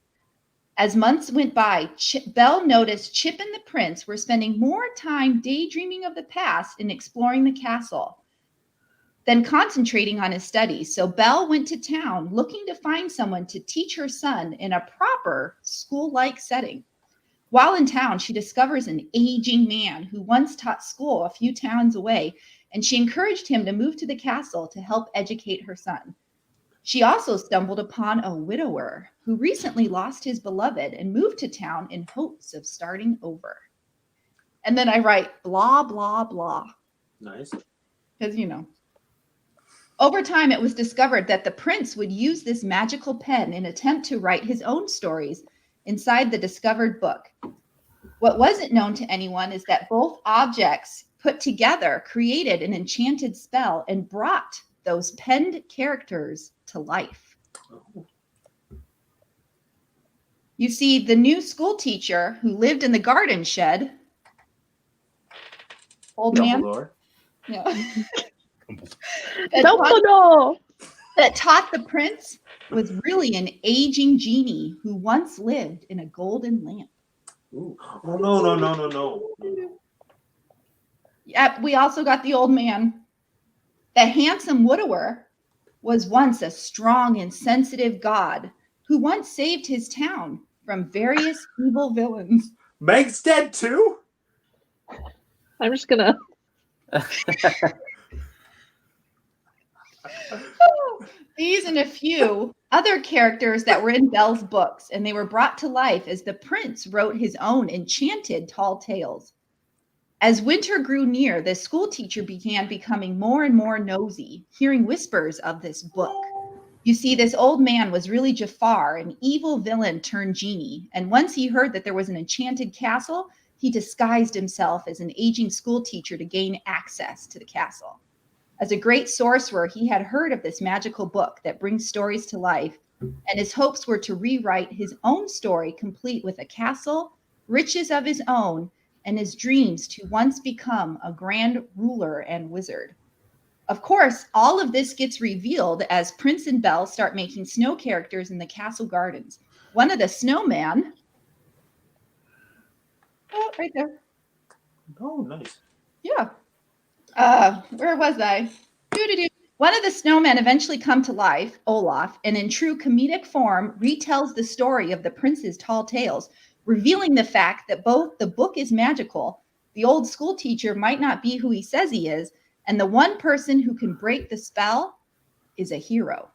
A: As months went by, Belle noticed Chip and the prince were spending more time daydreaming of the past and exploring the castle than concentrating on his studies. So Belle went to town looking to find someone to teach her son in a proper school-like setting. While in town, she discovers an aging man who once taught school a few towns away, and she encouraged him to move to the castle to help educate her son. She also stumbled upon a widower who recently lost his beloved and moved to town in hopes of starting over. And then I write blah, blah, blah.
C: Nice.
A: Because, over time, it was discovered that the prince would use this magical pen in an attempt to write his own stories inside the discovered book. What wasn't known to anyone is that both objects put together created an enchanted spell and brought those penned characters to life. You see, the new school teacher who lived in the garden shed, old man, yeah, that taught the prince was really an aging genie who once lived in a golden lamp.
C: Ooh. Oh, no.
A: Yep, we also got the old man. The handsome widower was once a strong and sensitive god who once saved his town from various evil villains.
C: Meg's dead too?
D: I'm just gonna...
A: These and a few other characters that were in Belle's books, and they were brought to life as the prince wrote his own enchanted tall tales. As winter grew near, the school teacher began becoming more and more nosy, hearing whispers of this book. You see, this old man was really Jafar, an evil villain turned genie, and once he heard that there was an enchanted castle, he disguised himself as an aging school teacher to gain access to the castle. As a great sorcerer, he had heard of this magical book that brings stories to life, and his hopes were to rewrite his own story complete with a castle, riches of his own, and his dreams to once become a grand ruler and wizard. Of course, all of this gets revealed as Prince and Belle start making snow characters in the castle gardens. One of the snowmen, oh, right there.
C: Oh, nice.
A: Yeah. Where was I? One of the snowmen eventually come to life, Olaf, and in true comedic form retells the story of the prince's tall tales, revealing the fact that both the book is magical, the old school teacher might not be who he says he is, and the one person who can break the spell is a hero.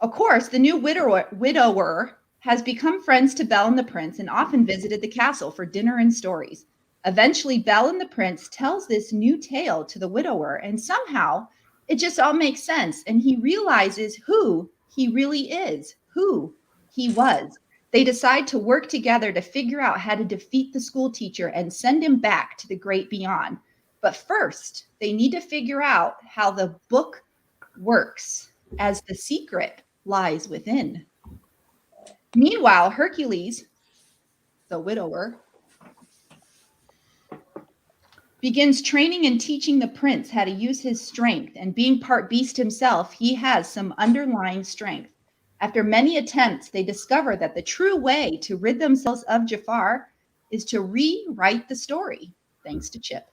A: Of course, the new widower has become friends to Belle and the prince and often visited the castle for dinner and stories. Eventually, Belle and the prince tells this new tale to the widower, and somehow it just all makes sense, and he realizes who he really is, who he was. They decide to work together to figure out how to defeat the school teacher and send him back to the great beyond. But first, they need to figure out how the book works, as the secret lies within. Meanwhile, Hercules, the widower, begins training and teaching the prince how to use his strength. And being part beast himself, he has some underlying strength. After many attempts, they discover that the true way to rid themselves of Jafar is to rewrite the story, thanks to Chip.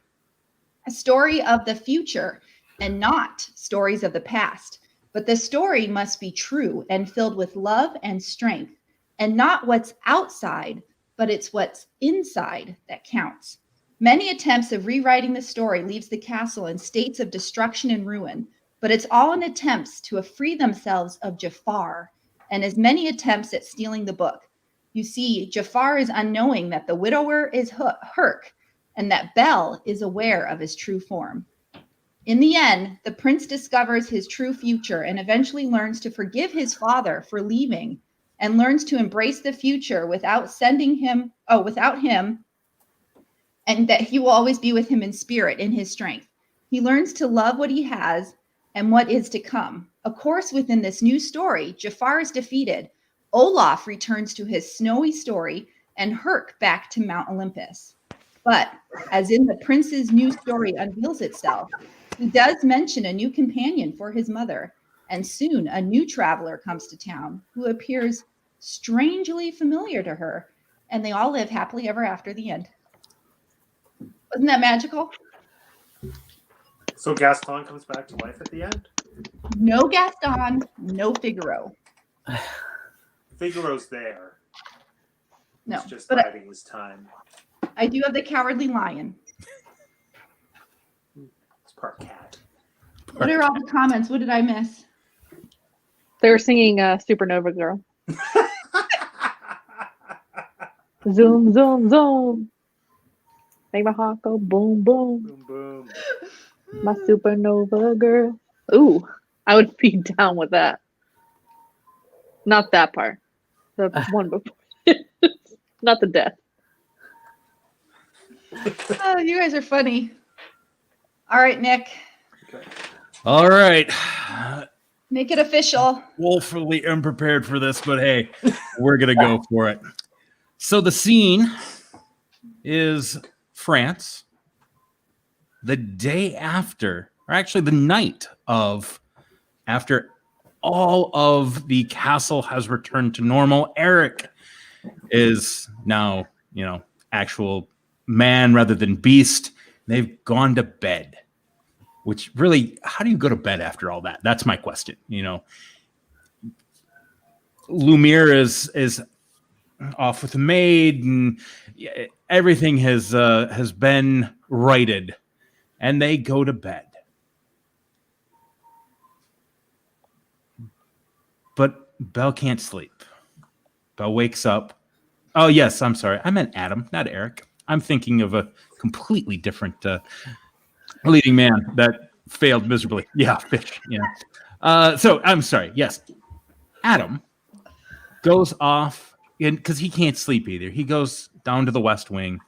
A: A story of the future and not stories of the past. But the story must be true and filled with love and strength, and not what's outside, but it's what's inside that counts. Many attempts of rewriting the story leaves the castle in states of destruction and ruin, but it's all in attempts to free themselves of Jafar, and as many attempts at stealing the book. You see, Jafar is unknowing that the widower is Herc, and that Bel is aware of his true form. In the end, the prince discovers his true future and eventually learns to forgive his father for leaving, and learns to embrace the future without him, and that he will always be with him in spirit, in his strength. He learns to love what he has and what is to come. Of course, within this new story, Jafar is defeated. Olaf returns to his snowy story, and Herc back to Mount Olympus. But as in the prince's new story unveils itself, he does mention a new companion for his mother, and soon a new traveler comes to town who appears strangely familiar to her, and they all live happily ever after. The end. Wasn't that magical?
C: So Gaston comes back to life at the end?
A: No Gaston, no Figaro.
C: Figaro's there.
A: No,
C: He's just
A: but
C: biding his time.
A: I do have the Cowardly Lion.
C: It's part cat.
A: What are all the comments? What did I miss?
D: They were singing Supernova Girl. Zoom, zoom, zoom. Make my heart go boom, boom.
C: Boom, boom.
D: My supernova girl. Ooh, I would be down with that. Not that part. The one before. Not the death.
A: Oh, you guys are funny. All right, Nick.
C: Okay.
B: All right.
A: Make it official.
B: Woefully unprepared for this, but hey, we're going to go for it. So the scene is France the day after, or actually the night of, after all of the castle has returned to normal. Eric is now, actual man rather than beast. They've gone to bed, which really, how do you go to bed after all that? That's my question. Lumiere is off with the maid, and everything has been righted, and they go to bed. But Belle can't sleep. Belle wakes up. Oh, yes, I'm sorry. I meant Adam, not Eric. I'm thinking of a completely different leading man that failed miserably. Yeah, fish. Yeah. So I'm sorry. Yes, Adam goes off because he can't sleep either. He goes down to the West Wing.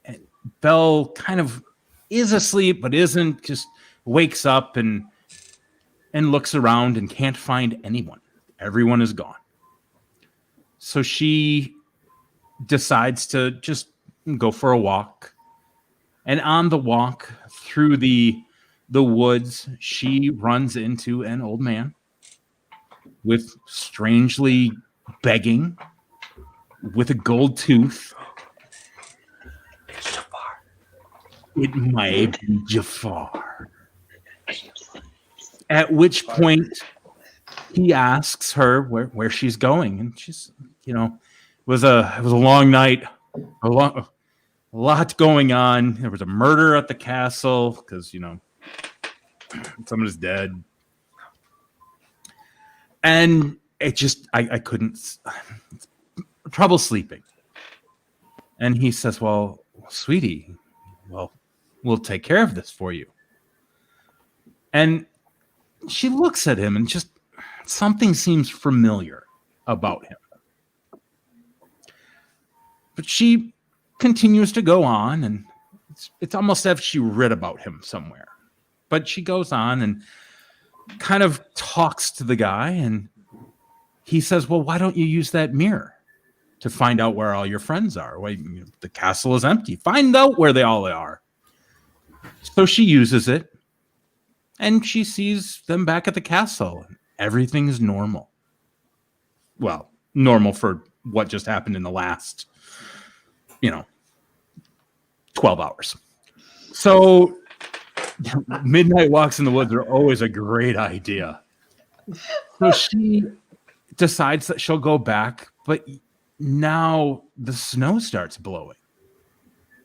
B: And Belle kind of is asleep, but isn't. Just wakes up and looks around and can't find anyone. Everyone is gone. So she decides to just go for a walk. And on the walk through the woods, she runs into an old man with strangely begging, with a gold tooth.
C: It's Jafar.
B: It might be Jafar. At which point he asks her where she's going, and she's, it was a long night, a lot going on. There was a murder at the castle because someone is dead, and it just I couldn't trouble sleeping. And he says, "Well, sweetie, we'll take care of this for you." And she looks at him, and just something seems familiar about him. But she continues to go on, and it's almost as if she read about him somewhere. But she goes on and kind of talks to the guy, and he says, well, why don't you use that mirror to find out where all your friends are? Well, the castle is empty. Find out where they all are. So she uses it, and she sees them back at the castle. Everything's normal. Well, normal for what just happened in the last, 12 hours. So midnight walks in the woods are always a great idea. So she decides that she'll go back, but now the snow starts blowing.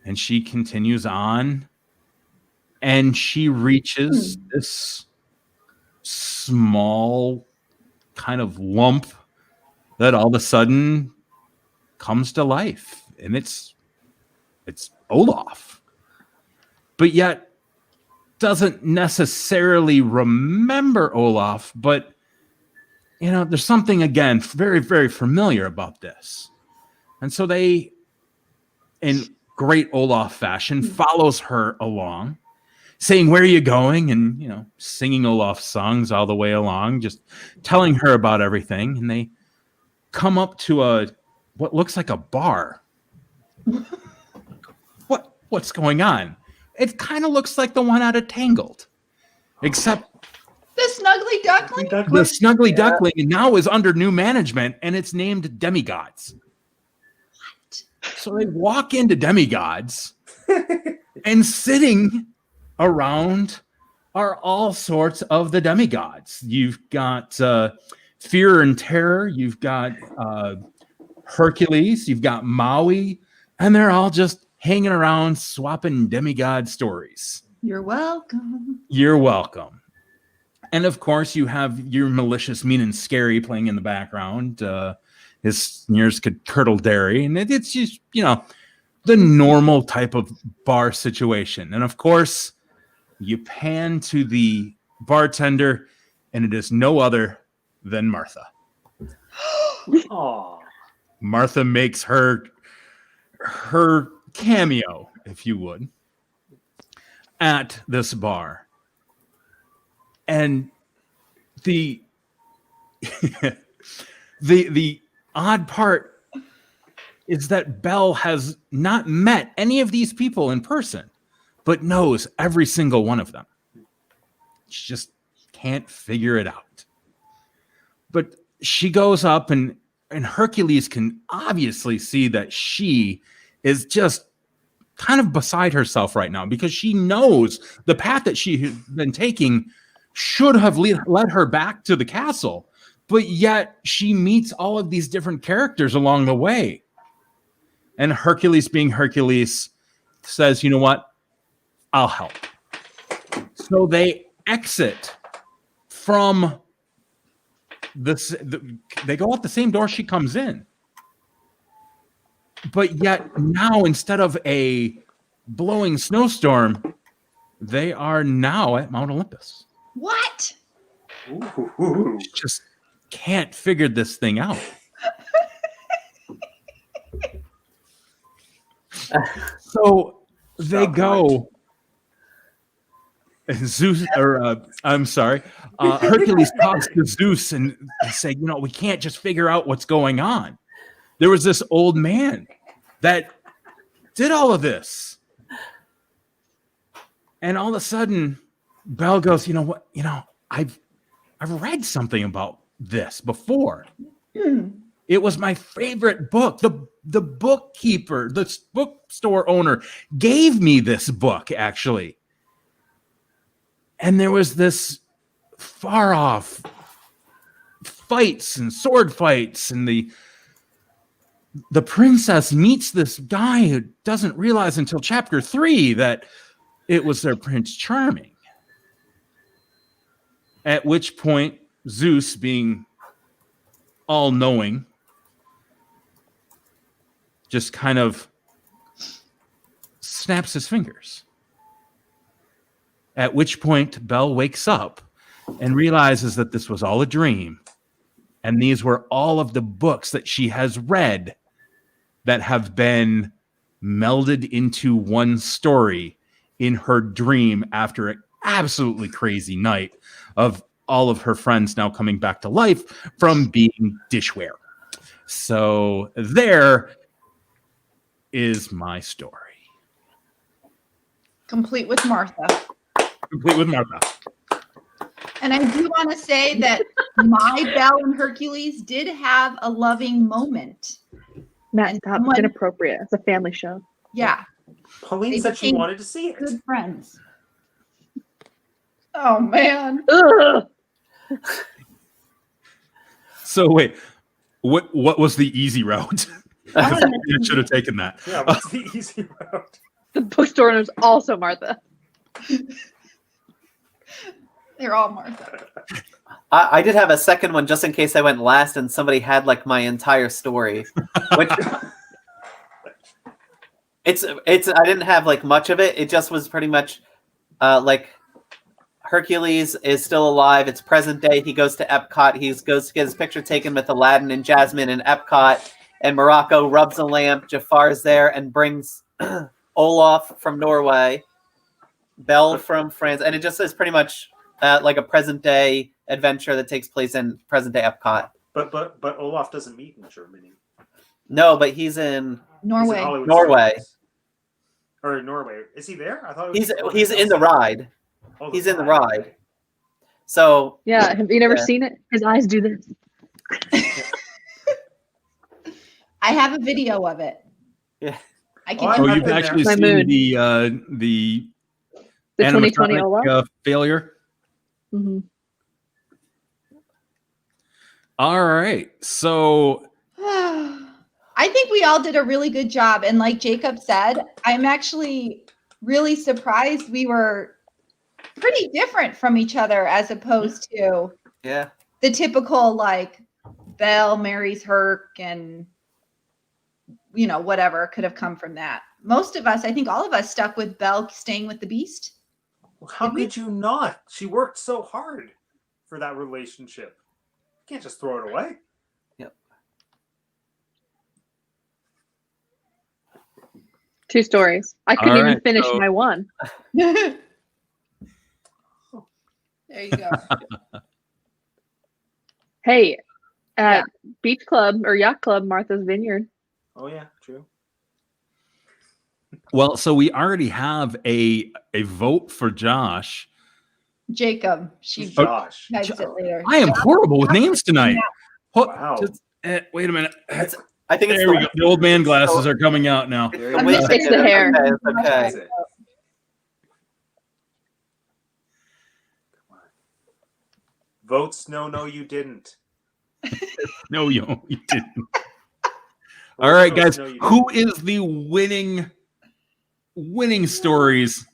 B: And she continues on, and she reaches this small kind of lump that all of a sudden comes to life. And it's Olaf. But yet doesn't necessarily remember Olaf, but there's something, again, very, very familiar about this. And so they, in great Olaf fashion, follows her along, saying, where are you going? And, singing Olaf songs all the way along, just telling her about everything. And they come up to what looks like a bar. What's going on? It kind of looks like the one out of Tangled, except
A: The Snuggly Duckling?
B: the Snuggly Duckling now is under new management, and it's named Demigods.
A: What?
B: So they walk into Demigods, and sitting around are all sorts of the demigods. You've got Fear and Terror. You've got Hercules. You've got Maui, and they're all just hanging around swapping demigod stories.
A: You're welcome.
B: You're welcome. And of course, you have your malicious, mean, and scary playing in the background. His sneers could curdle dairy. And it's just, the normal type of bar situation. And of course, you pan to the bartender, and it is no other than Martha.
C: Aw.
B: Martha makes her cameo, if you would, at this bar. And the the odd part is that Belle has not met any of these people in person, but knows every single one of them. She just can't figure it out. But she goes up, and Hercules can obviously see that she is just kind of beside herself right now, because she knows the path that she has been taking should have led her back to the castle, but yet she meets all of these different characters along the way. And Hercules, being Hercules, says, you know what? I'll help. So they exit from this. They go out the same door she comes in. But yet now, instead of a blowing snowstorm, they are now at Mount Olympus.
A: What?
C: Ooh.
B: Just can't figure this thing out. So they go. Zeus, or I'm sorry, Hercules talks to Zeus and say, we can't just figure out what's going on. There was this old man that did all of this. And all of a sudden, Belle goes, you know what? I've read something about this before. It was my favorite book. The bookkeeper, the bookstore owner gave me this book, actually. And there was this far off fights and sword fights, and the princess meets this guy who doesn't realize until chapter 3 that it was their Prince Charming. At which point, Zeus, being all-knowing, just kind of snaps his fingers. At which point, Belle wakes up and realizes that this was all a dream. And these were all of the books that she has read that have been melded into one story in her dream after an absolutely crazy night of all of her friends now coming back to life from being dishware. So there is my story.
A: Complete with Martha.
B: Complete with Martha.
A: And I do want to say that my Belle and Hercules did have a loving moment.
D: Matt,
A: And
D: stop.
A: someone-
D: It's inappropriate. It's a family show.
A: Yeah,
C: Pauline
A: They
C: said she
A: became
C: wanted to see it.
A: good friends. Oh man.
D: Ugh.
B: So wait, what was the easy route? I should have taken that.
C: Yeah, what's the easy route?
D: The bookstore owner's also Martha.
A: They're all Martha.
E: I did have a second one just in case I went last and somebody had like my entire story. Which it's I didn't have like much of it. It just was pretty much like Hercules is still alive. It's present day. He goes to Epcot. He goes to get his picture taken with Aladdin and Jasmine in Epcot. And Morocco rubs a lamp. Jafar's there and brings Olaf from Norway, Belle from France, and it just is pretty much like a present day adventure that takes place in present day Epcot.
C: But Olaf doesn't meet in Germany.
E: No, but he's in
A: Norway.
C: He's in Hollywood
E: Norway.
C: Studios. Or Norway. Is he there? I thought it was
E: he's in the ride.
C: Oh,
E: He's in the ride. So
D: Yeah, have you never
E: Yeah.
D: seen it? His eyes do this.
A: I have a video of it.
E: Yeah.
A: I
C: Oh,
A: can.
C: I've
B: Oh,
C: been
B: you've
C: there.
B: actually
D: My
B: seen
D: mood.
B: the
D: The 2020
B: animatronic,
D: Olaf.
B: failure.
D: Mhm.
B: All right, so
A: I think we all did a really good job. And like Jacob said, I'm actually really surprised we were pretty different from each other as opposed to
E: yeah.
A: the typical like Belle marries Herc and whatever could have come from that. Most of us, I think all of us stuck with Belle staying with the beast.
C: How
A: Did we?
C: could you not? She worked so hard for that relationship. You can't just throw it away.
D: Two stories. I couldn't
B: All
D: even
B: right,
D: finish
B: so-
D: my one.
A: There you go.
D: Hey, at Beach Club or Yacht Club, Martha's Vineyard.
C: Oh yeah, true.
B: well, so we already have a vote for Josh.
A: Jacob. She
C: Who's Josh?
A: types it later.
B: I am horrible with names tonight.
C: Wow.
B: Wait a minute.
E: I think it's
B: There we go. The old man glasses are coming out now.
E: It's
C: I'm
E: wig
C: just-
D: it's the
E: ticket.
D: hair.
E: Okay, it's okay.
C: That's it. Come on. Votes no, you didn't.
B: No, you didn't. All right,
C: Votes
B: guys.
C: no, you didn't.
B: Who is the winning stories?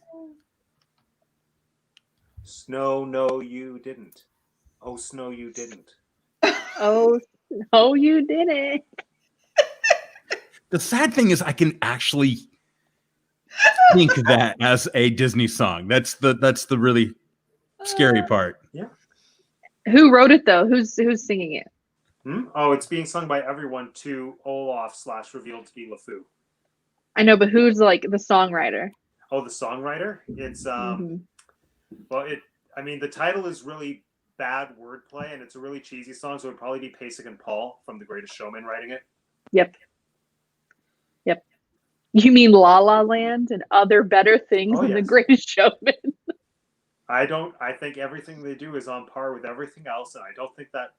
C: Snow, no, you didn't. Oh, Snow, you didn't.
D: Oh, no, you didn't.
B: The sad thing is, I can actually think that as a Disney song. That's the really scary part.
D: Who wrote it though? Who's singing it?
C: Oh, it's being sung by everyone to Olaf / revealed to be LeFou.
D: I know, but who's like the songwriter?
C: Oh, the songwriter? It's
D: Mhm.
C: well, the title is really bad wordplay, and it's a really cheesy song, so it would probably be Pasek and Paul from The Greatest Showman writing it.
D: Yep. You mean La La Land and other better things
C: Oh,
D: than The
C: yes.
D: Greatest Showman?
C: I think everything they do is on par with everything else, and I don't think that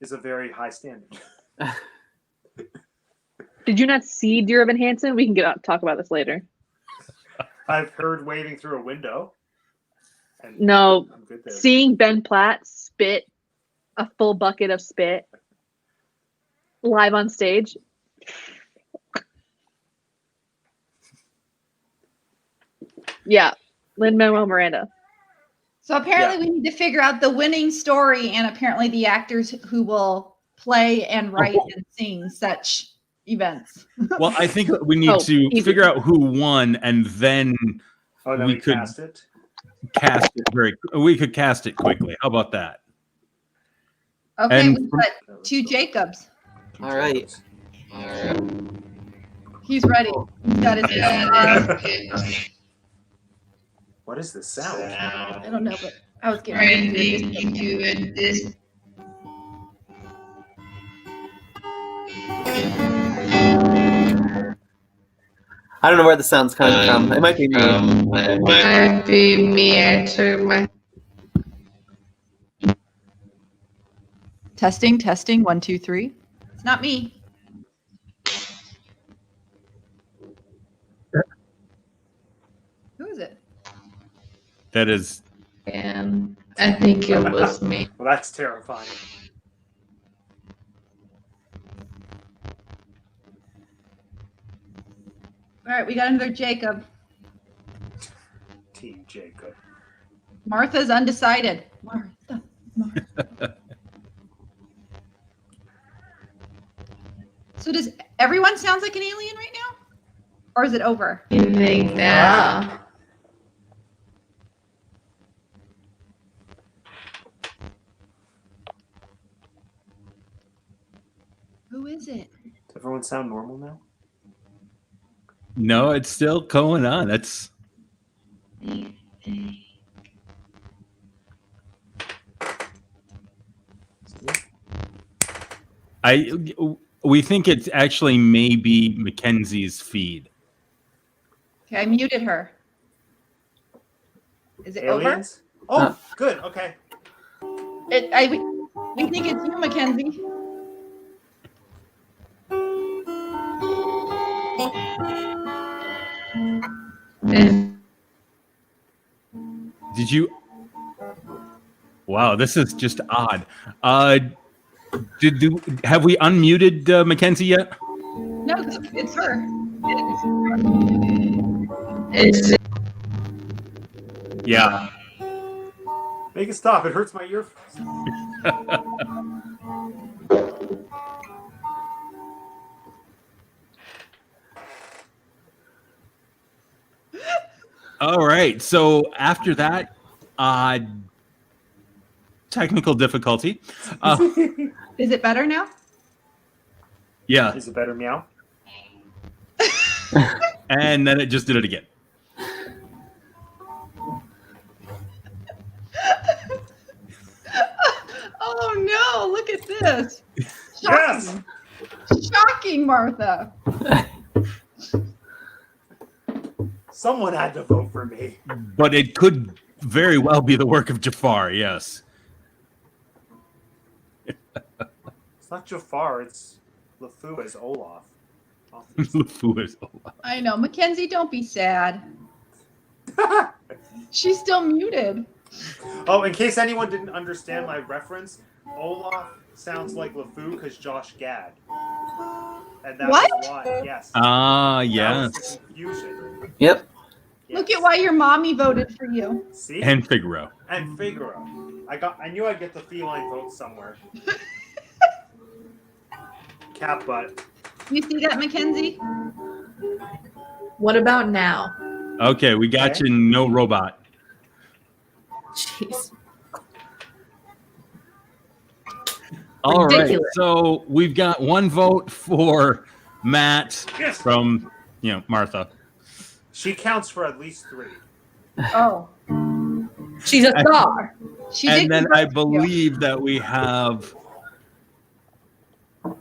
C: is a very high standard.
D: Did you not see Dear Evan Hansen? We can talk about this later.
C: I've heard Waving Through a Window. And
D: No,
C: I'm good there.
D: seeing Ben Platt spit a full bucket of spit live on stage. Yeah, Lin-Manuel Miranda.
A: So apparently we need to figure out the winning story and apparently the actors who will play and write and sing such events.
B: Well, I think we need
D: Oh,
B: to
D: easy.
B: figure out who won, and then
C: Oh, then
B: we
C: we
B: could-
C: cast it.
B: cast it we could cast it quickly. How about that?
A: Okay,
B: And
A: we've got two Jacobs.
E: All right.
A: He's ready. He's got his
C: What is this sound?
A: I don't know, but I was getting ready to do this.
E: I don't know where the sound's coming from. It might be me.
F: It might be me. I took my
A: Testing, testing, 1, 2, 3. It's not me. Who is it?
B: That is.
F: and I think it was me.
C: Well, that's terrifying.
A: All right, we got another Jacob.
C: Team Jacob.
A: Martha's undecided. Martha. So does everyone sounds like an alien right now? Or is it over?
F: You think that?
A: Who is it?
C: Does everyone sound normal now?
B: No, it's still going on. That's. We think it's actually maybe Mackenzie's feed.
A: Okay, I muted her. Is it
C: Aliens? Oh, good. Okay.
A: over? We think it's you, Mackenzie.
B: Did you? Wow, this is just odd. Have we unmuted Mackenzie yet?
A: No, it's her.
F: It's
B: Yeah.
C: Make it stop. It hurts my earphones.
B: All right. So after that, technical difficulty.
A: Is it better now?
B: Yeah.
C: Is it better meow?
B: And then it just did it again.
A: Oh no, look at this.
C: Yes!
A: Shocking, Martha.
C: Someone had to vote for me.
B: But it could very well be the work of Jafar, yes.
C: It's not Jafar, it's LeFou as Olaf.
B: LeFou is alive.
A: I know. Mackenzie, don't be sad. She's still muted.
C: Oh, in case anyone didn't understand my reference, Olaf sounds like LeFou because Josh Gad. And that
A: What?
C: was why, yes.
B: Ah,
C: That was
B: yes.
C: the confusion.
E: Yep.
C: Yes.
A: Look at why your mommy voted for you.
C: See?
B: And Figaro.
C: And Figaro. I knew I'd get the feline vote somewhere. Cat butt.
A: You see that, Mackenzie?
F: what about now?
B: Okay, we got
C: Okay.
B: you. No robot.
F: Jeez.
B: All right.
F: Ridiculous.
B: So we've got one vote for Matt
C: Yes.
B: from Martha.
C: She counts for at least 3.
A: Oh.
F: She's a star.
A: She
B: And
A: did
B: then
A: vote
B: I
A: for you.
B: believe that we have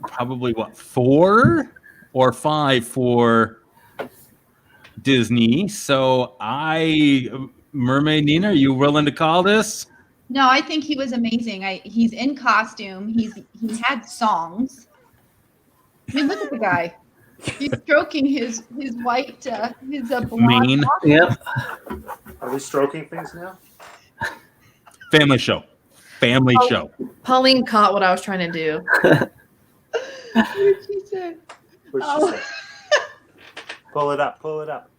B: probably 4 or 5 for Disney. So Mermaid Nina, are you willing to call this?
A: No, I think he was amazing. He's in costume. He had songs. I mean, look at the guy. He's stroking his white his blonde
B: Mane.
A: lock.
E: Yep.
C: Are we stroking things now?
B: Family show. Family
F: Oh.
B: show.
F: Pauline caught what I was trying to do.
A: What did she say?
C: What'd she
A: Oh.
C: say? Pull it up. Pull it up.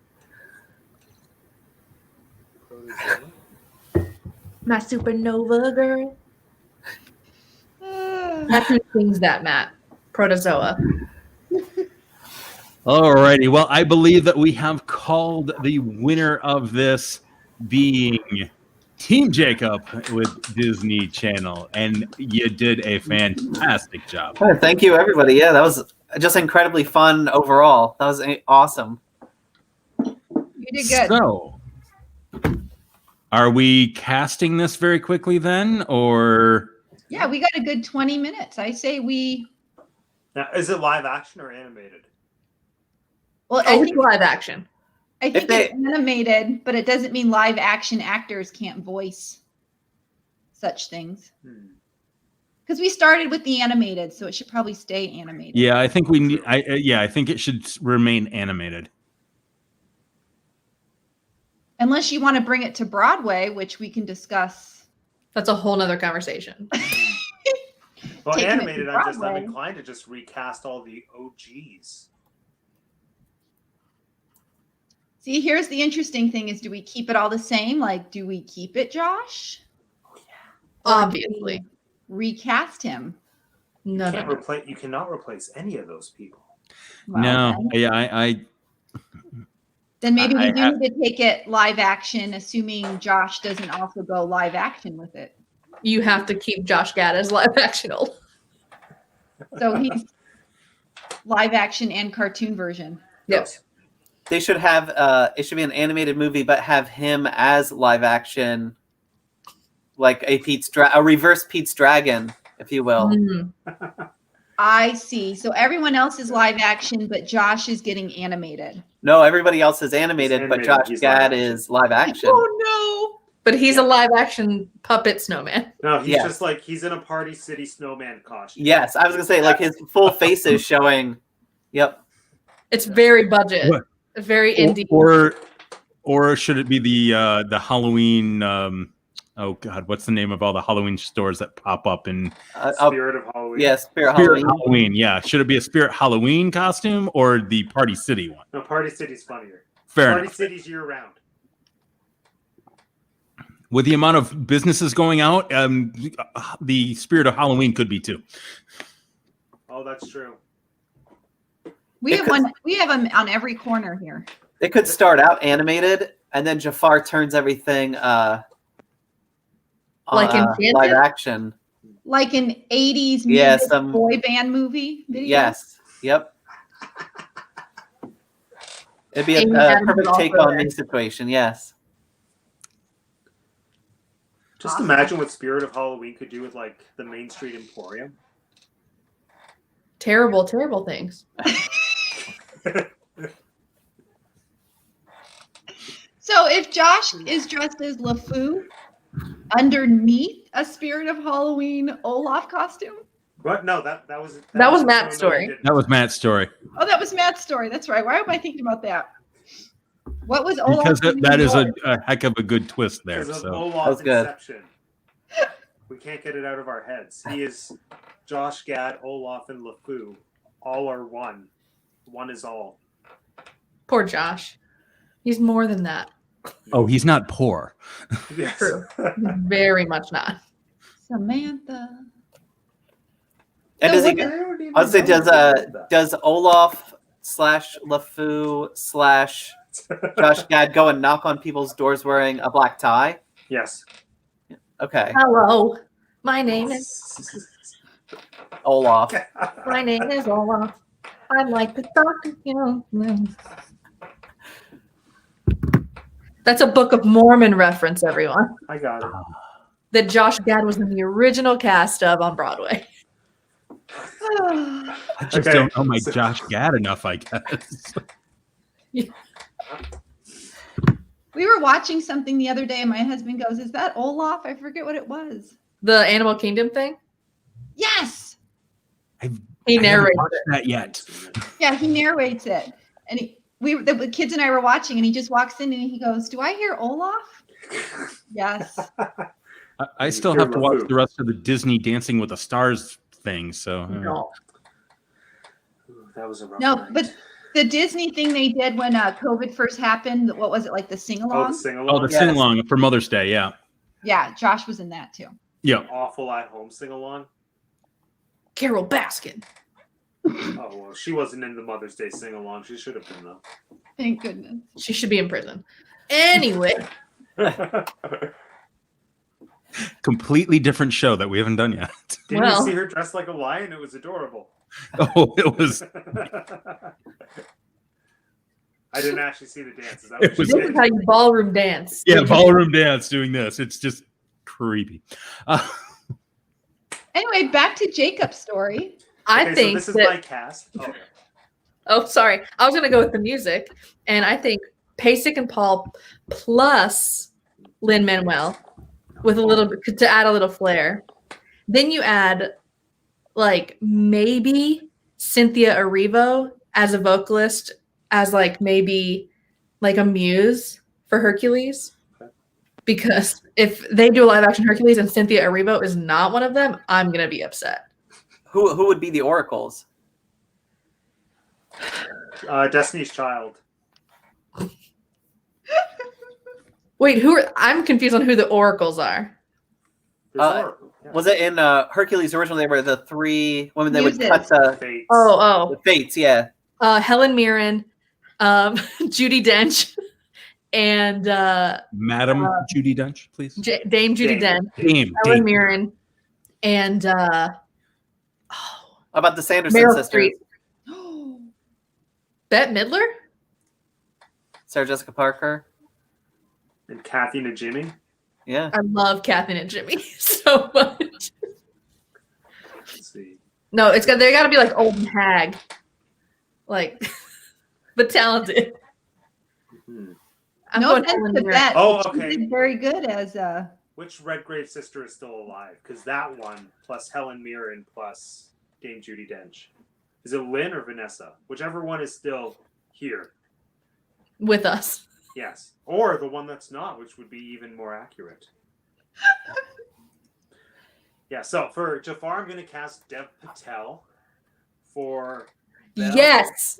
F: My supernova girl.
A: Ah.
F: That's who sings that, Matt. Protozoa.
B: All righty. Well, I believe that we have called the winner of this being Team Jacob with Disney Channel, and you did a fantastic job.
E: Oh, thank you, everybody. Yeah, that was just incredibly fun overall. That was awesome.
A: You did good.
B: So, Are we casting this very quickly then, or?
A: Yeah, we got a good 20 minutes. I say we.
C: Now, is it live action or animated?
A: Well,
D: Oh, it's live action.
A: I think it's animated, but it doesn't mean live action actors can't voice such things. Because we started with the animated, so it should probably stay animated.
B: Yeah, I think we need. I think it should remain animated.
A: Unless you want to bring it to Broadway, which we can discuss.
D: That's a whole nother conversation.
C: Well,
A: Taking it to
C: animated, I'm
A: Broadway.
C: inclined to just recast all the OGs.
A: See, here's the interesting thing: is do we keep it all the same? Like, do we keep it, Josh?
D: Obviously.
A: Recast him.
D: No.
C: You cannot replace any of those people.
A: Well,
B: No,
A: then-
B: yeah,
A: Then maybe we
B: I
A: do
B: have-
A: need to take it live action, assuming Josh doesn't also go live action with it.
D: You have to keep Josh Gad as live action old.
A: So he's live action and cartoon version.
D: Yep.
E: They should have it should be an animated movie, but have him as live action, like a reverse Pete's Dragon, if you will.
A: I see. So everyone else is live action, but Josh is getting animated.
E: No, everybody else is animated, but
C: animated,
E: Josh
C: he's
E: Gad
C: live
E: is live action.
A: Oh
D: But he's a live action puppet snowman.
C: No, he's
E: Yes.
C: just like he's in a Party City snowman costume.
E: Yes, I was gonna say like his full face is showing. Yep.
D: It's very budget.
B: What?
D: Very indie.
B: Or should it be the Halloween? Oh God, what's the name of all the Halloween stores that pop up in
C: Spirit of Halloween.
E: Yeah, Spirit
B: Spirit
E: Halloween.
B: Halloween? Yeah, should it be a Spirit Halloween costume or the Party City one?
C: No, Party City's funnier.
B: Fair
C: Party
B: enough.
C: City's year round.
B: With the amount of businesses going out, the Spirit of Halloween could be too.
C: Oh, that's true.
A: We have one. We have them on every corner here.
E: It could start out animated, and then Jafar turns everything
D: Like Enchanted?
E: live action.
A: Like an 80s
E: Yeah,
A: music
E: some-
A: boy band movie video.
E: Yes. Yep. It'd be
D: Amy
E: a
D: Adams
E: perfect
D: is
E: take
D: also
E: on
D: there.
E: the situation. Yes.
C: Just imagine what Spirit of Halloween could do with like the Main Street Emporium.
D: Terrible, terrible things.
A: So if Josh is dressed as LeFou underneath a Spirit of Halloween Olaf costume?
C: What? No, that was
D: Matt's story.
B: That was Matt's story
A: Oh, that was Matt's story. That's right. Why am I thinking about that? What was Olaf?
B: because
A: doing
B: that
A: in
B: is
A: New
B: a heck of a good twist there.
C: Because of
B: So
C: Olaf's
E: That's good.
C: Inception. We can't get it out of our heads. He is Josh Gad, Olaf, and LeFou. All are one. One is all.
D: Poor Josh. He's more than that.
B: oh, he's not poor.
C: Yes.
D: True. Very much not.
A: Samantha.
E: And
A: So
E: does he?
A: what-
E: I would say does Olaf / LeFou / Josh Gad go and knock on people's doors wearing a black tie?
C: Yes.
E: Okay,
D: Hello. My name is
E: Olaf.
D: Olaf. I'd like to talk to you. That's a Book of Mormon reference, everyone.
C: I got it.
D: That Josh Gad was in the original cast of on Broadway.
B: I just
C: Okay.
B: don't know my Josh Gad enough, I guess.
A: We were watching something the other day, and my husband goes, "Is that Olaf?" I forget what it was.
D: The Animal Kingdom thing?
A: Yes.
D: He
B: I haven't
D: narrated
B: watched
D: it.
B: that yet.
A: Yeah, he narrates it, and the kids and I were watching, and he just walks in and he goes, "Do I hear Olaf?" Yes.
B: I still
C: You're
B: have to watch
C: LeFou.
B: the rest of the Disney Dancing with the Stars thing. So
D: No.
C: Ooh, that was a rough
A: No,
C: night.
A: but the Disney thing they did when COVID first happened, what was it, like the sing
C: Oh,
A: along?
C: the sing
B: oh, the
C: along.
E: Yes.
B: sing along for Mother's Day. Yeah,
A: Yeah, Josh was in that too.
B: yeah.
C: Awful at home sing along.
D: Carol Baskin.
C: Oh well, she wasn't in the Mother's Day sing along. She should have been though.
A: Thank goodness.
D: She should be in prison. Anyway,
B: Completely different show that we haven't done yet.
C: Didn't
D: Well.
C: you see her dressed like a lion? It was adorable.
B: Oh, it was.
C: I I didn't actually see the dance. Is that what
B: It was-
C: you
D: This
C: did?
D: is how you ballroom dance.
B: Yeah, ballroom dance doing this. It's just creepy.
A: Anyway, back to Jacob's story.
D: I
C: Okay,
D: think
C: so this is
D: that,
C: my cast. Oh,
D: oh, sorry. I was gonna go with the music, and I think Pasek and Paul plus Lin Manuel with a little bit to add a little flair. Then you add like maybe Cynthia Erivo as a vocalist, as like maybe like a muse for Hercules. Because if they do a live action Hercules and Cynthia Erivo is not one of them, I'm gonna be upset.
E: Who would be the oracles?
C: Destiny's Child.
D: Wait, I'm confused on who the oracles are.
C: There's
E: Uh,
C: Oracle, yeah.
E: Was it in Hercules originally? They were the three women. They would cut
A: Muses.
E: the
C: Fates.
D: Oh,
E: fates. Yeah.
D: Helen Mirren, Judi Dench, and
B: Madam Judy Dench, please.
D: Dame Judi
C: Dame.
D: Dench,
B: Dame.
D: Helen
B: Dame.
D: Mirren, and
E: How about the Sanderson
D: Meryl
E: sisters?
D: Streep. Bette Midler?
E: Sarah Jessica Parker.
C: And Kathy and Jimmy.
E: Yeah.
D: I love Kathy and Jimmy so much.
C: Let's see.
D: No, they gotta be like old and hag. Like but talented.
C: Hmm.
D: I'm
A: No
D: going
A: offense
D: Helen
A: to
D: Mirren.
A: Beth.
C: Oh,
A: She
C: okay.
A: did very good as
C: Which Redgrave sister is still alive? Because that one plus Helen Mirren plus Dame Judi Dench. Is it Lynn or Vanessa? Whichever one is still here.
D: With us.
C: Yes. Or the one that's not, which would be even more accurate. Yeah, so for Jafar, I'm going to cast Dev Patel. For Belle,
D: Yes.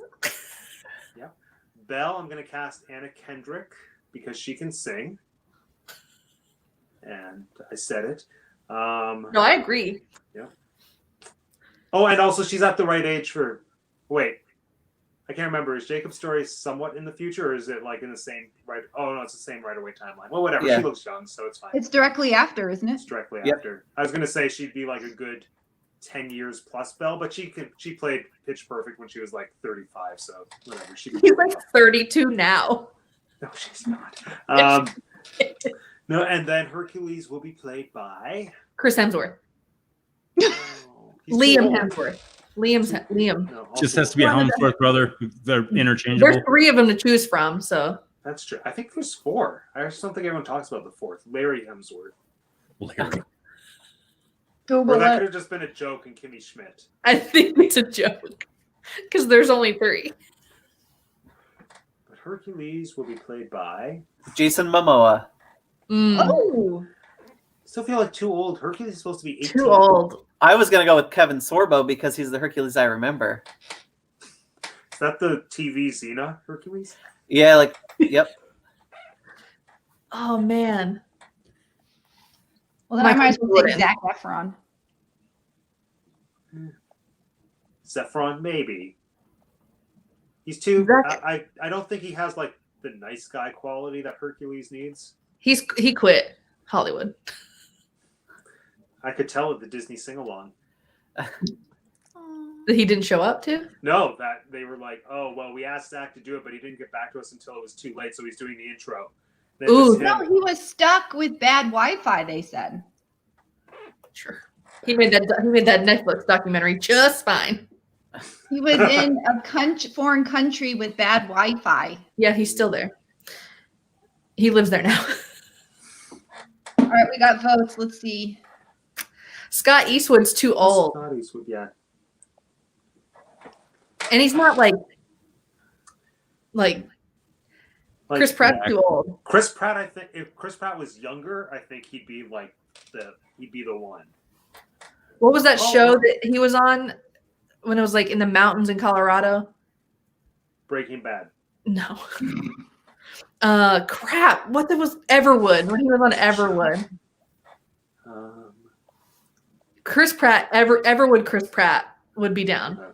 C: Belle, I'm going to cast Anna Kendrick because she can sing. And I said it.
D: No, I agree.
C: Oh, and also she's at the right age for... Wait. I can't remember. Is Jacob's story somewhat in the future, or is it like in the same right? Oh no, it's the same right away timeline. Well, whatever.
E: Yeah.
C: She looks young, so it's fine.
A: it's directly after, isn't it?
C: It's directly
E: Yep.
C: after. I was gonna say she'd be like a good 10 years plus Belle, but she played Pitch Perfect when she was like 35, so whatever. She can
D: He's like 32 now.
C: No, she's not. No, and then Hercules will be played by
D: Chris Hemsworth.
C: oh, he's too
D: Liam
C: old.
D: Hemsworth. Liam.
C: No,
B: Just
C: also-
B: has to be a Helmsworth brother. They're
D: There's
B: interchangeable.
D: 3 of them to choose from, so
C: That's true. I think there's 4. I just don't think everyone talks about the 4th. Larry Hemsworth.
B: Larry.
C: Or
A: Google
C: that
A: it.
C: could have just been a joke and Kimmy Schmidt.
D: I think it's a joke. Because there's only 3.
C: But Hercules will be played by...
E: Jason Momoa.
A: Oh,
C: Still feel like too old. Hercules is supposed to be 18.
D: Too old.
E: I was gonna go with Kevin Sorbo because he's the Hercules I remember.
C: Is that the TV Xena Hercules?
E: Yeah, like yep.
D: Oh man.
A: well then I
D: Michael
A: might as well take
D: Jordan.
A: Zac Efron.
C: Zephron, maybe. He's too...
D: Zac-
C: I don't think he has like the nice guy quality that Hercules needs.
D: He quit Hollywood.
C: I could tell at the Disney sing-along.
D: That he didn't show up to?
C: No, that they were like, oh, well, we asked Zach to do it, but he didn't get back to us until it was too late, so he's doing the intro. Then
D: Ooh.
C: it's him.
A: No, he was stuck with bad Wi-Fi, they said.
D: Sure. He made that Netflix documentary just fine.
A: He was in a foreign country with bad Wi-Fi.
D: Yeah, he's still there. He lives there now.
A: All right, we got votes. Let's see.
D: Scott Eastwood's too old.
C: Scott Eastwood, yeah.
D: And he's not like
C: Like,
D: Chris Pratt's too old.
C: Chris Pratt, I think if Chris Pratt was younger, I think he'd be the one.
D: What was that
C: Oh.
D: show that he was on when it was like in the mountains in Colorado?
C: Breaking Bad.
D: No. Crap. What that was Everwood when he was on Everwood. Chris Pratt, Everwood Chris Pratt would be down.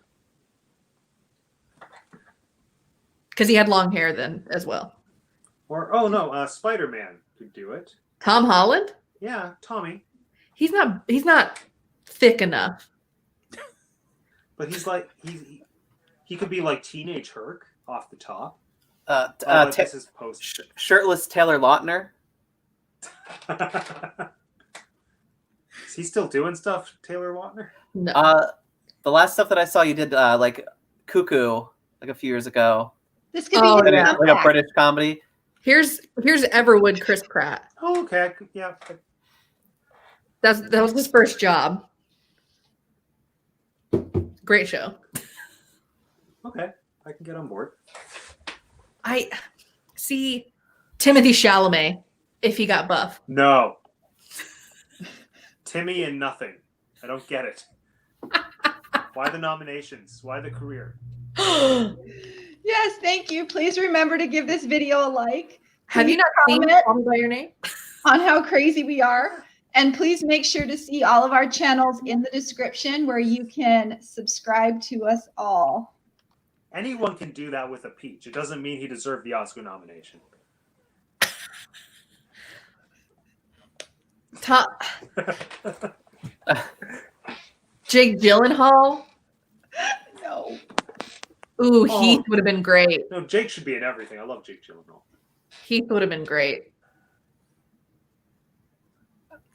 D: Because he had long hair then as well.
C: Or oh no, Spider-Man could do it.
D: Tom Holland?
C: Yeah, Tommy.
D: He's not thick enough.
C: But he's like he could be like teenage Herc off the top. But this is post.
E: Shirtless Taylor Lautner.
C: Is he still doing stuff, Taylor Lautner?
D: No.
E: The last stuff that I saw, you did like Cuckoo, like a few years ago,
A: This could be his
D: yeah.
E: like a
A: comeback.
E: British comedy.
D: Here's Everwood Chris Pratt.
C: Oh, okay. Yeah.
D: That was his first job. Great show.
C: Okay. I can get on board.
D: I see Timothy Chalamet if he got buff.
C: No. Timmy and nothing. I don't get it. Why the nominations? Why the career?
A: Yes, thank you. Please remember to give this video a like.
D: Have you
A: Please
D: not seen
A: comment
D: Call Me by Your Name?
A: on how crazy we are. And please make sure to see all of our channels in the description where you can subscribe to us all.
C: Anyone can do that with a peach. It doesn't mean he deserved the Oscar nomination.
D: Top Jake Gyllenhaal.
A: No.
D: Ooh,
C: Oh.
D: Heath would have been great.
C: No, Jake should be in everything. I love Jake Gyllenhaal.
D: Heath would have been great.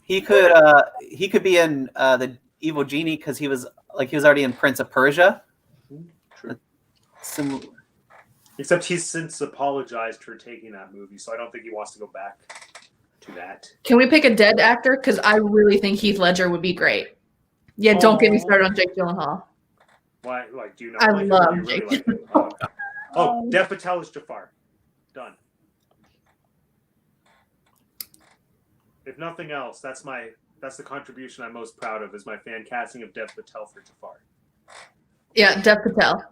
E: He could be in the Evil Genie because he was already in Prince of Persia.
C: True.
E: Some,
C: Except he's since apologized for taking that movie, so I don't think he wants to go back to that.
D: Can we pick a dead actor? Because I really think Heath Ledger would be great. Yeah, don't get me started on Jake Gyllenhaal.
C: Why? Like, do you not
D: I
C: like
D: love
C: him? Do you really
D: Jake
C: like him? Oh, Dev Patel is Jafar. Done. If nothing else, that's the contribution I'm most proud of is my fan casting of Dev Patel for Jafar.
D: Yeah, Dev Patel.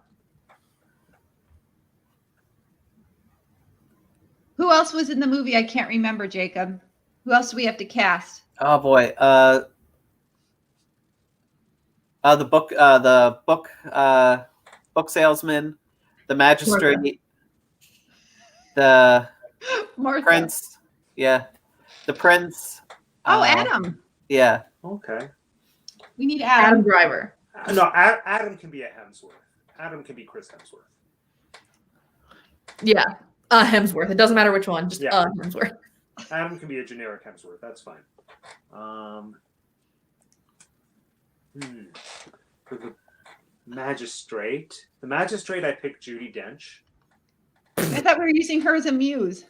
A: Who else was in the movie? I can't remember, Jacob. Who else do we have to cast?
E: oh boy, the book salesman, the magistrate, the
A: Martha.
E: prince. Yeah, the prince.
A: Oh, Adam.
E: Yeah.
C: Okay.
A: We need
D: Adam
A: Adam.
D: Driver.
C: No, Adam can be a Hemsworth. Adam can be Chris Hemsworth.
D: Yeah, Hemsworth. It doesn't matter which one, just
C: Yeah.
D: Hemsworth.
C: Adam can be a generic Hemsworth. That's fine. For the magistrate, I picked Judi Dench.
A: I thought we were using her as a muse.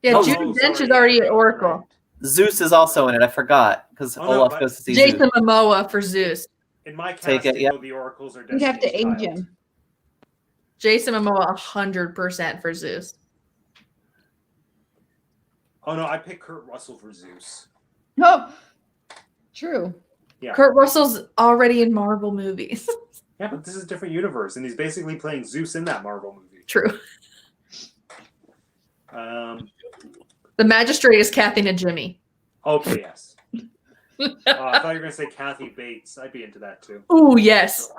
D: Yeah,
E: Oh,
D: Judi Dench is
C: sorry.
D: already at Oracle.
E: Zeus is also in it. I forgot because
C: Oh, no,
E: Olaf
C: but-
E: goes to see
D: Jason
E: Zeus.
D: Momoa for Zeus.
C: In my
E: Take
C: casting,
E: it, yeah.
C: though, the oracles are
A: We'd have to
C: Destiny's
A: age
C: Child.
A: him.
D: Jason Momoa 100% for Zeus.
C: Oh no, I picked Kurt Russell for Zeus.
A: Oh, true.
C: Yeah.
D: Kurt Russell's already in Marvel movies.
C: Yeah, but this is a different universe, and he's basically playing Zeus in that Marvel movie.
D: True.
C: Um,
D: The magistrate is Kathy Najimy.
C: okay, yes. I thought you were going to say Kathy Bates. I'd be into that too.
D: Ooh, yes.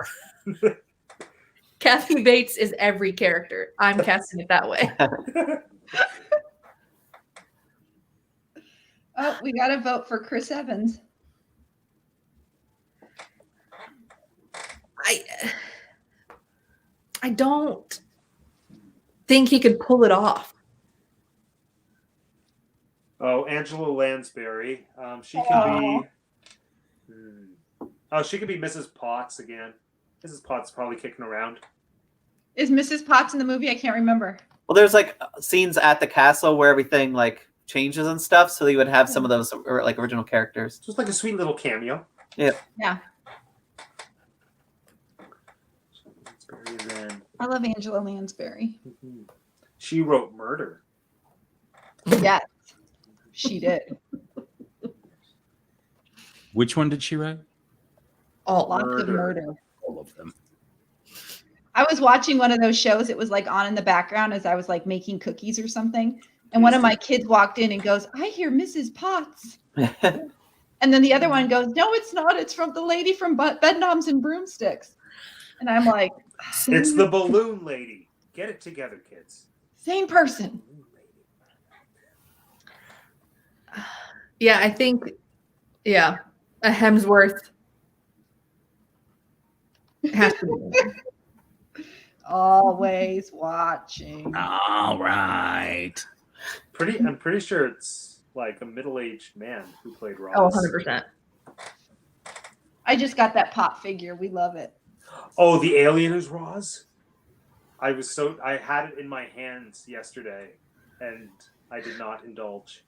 D: Kathy Bates is every character. I'm casting it that way.
A: Oh, we got to vote for Chris Evans.
D: I don't think he could pull it off.
C: Oh, Angela Lansbury. She could be. Oh, she could be Mrs. Potts again. Mrs. Potts is probably kicking around.
A: Is Mrs. Potts in the movie? I can't remember.
E: Well, there's like scenes at the castle where everything like changes and stuff, so you would have some of those like original characters.
C: Just like a sweet little cameo.
E: Yeah.
A: Yeah.
C: Lansbury, then.
A: I love Angela Lansbury.
C: She wrote Murder.
A: Yes, she did.
B: Which one did she write?
A: Lots of
C: Murder.
A: murder.
B: All of them.
A: I was watching one of those shows. It was like on in the background as I was like making cookies or something. And one of my kids walked in and goes, "I hear Mrs. Potts." And then the other one goes, "No, it's not. It's from the lady from Bedknobs and Broomsticks." And I'm like,
C: It's the balloon lady. Get it together, kids.
A: same person.
D: Yeah, I think, a Hemsworth has to be.
A: Always watching.
B: All right.
C: I'm pretty sure it's like a middle-aged man who played Ross.
D: Oh, 100%.
A: I just got that pop figure. We love it.
C: Oh, the alien is Ross? I had it in my hands yesterday, and I did not indulge.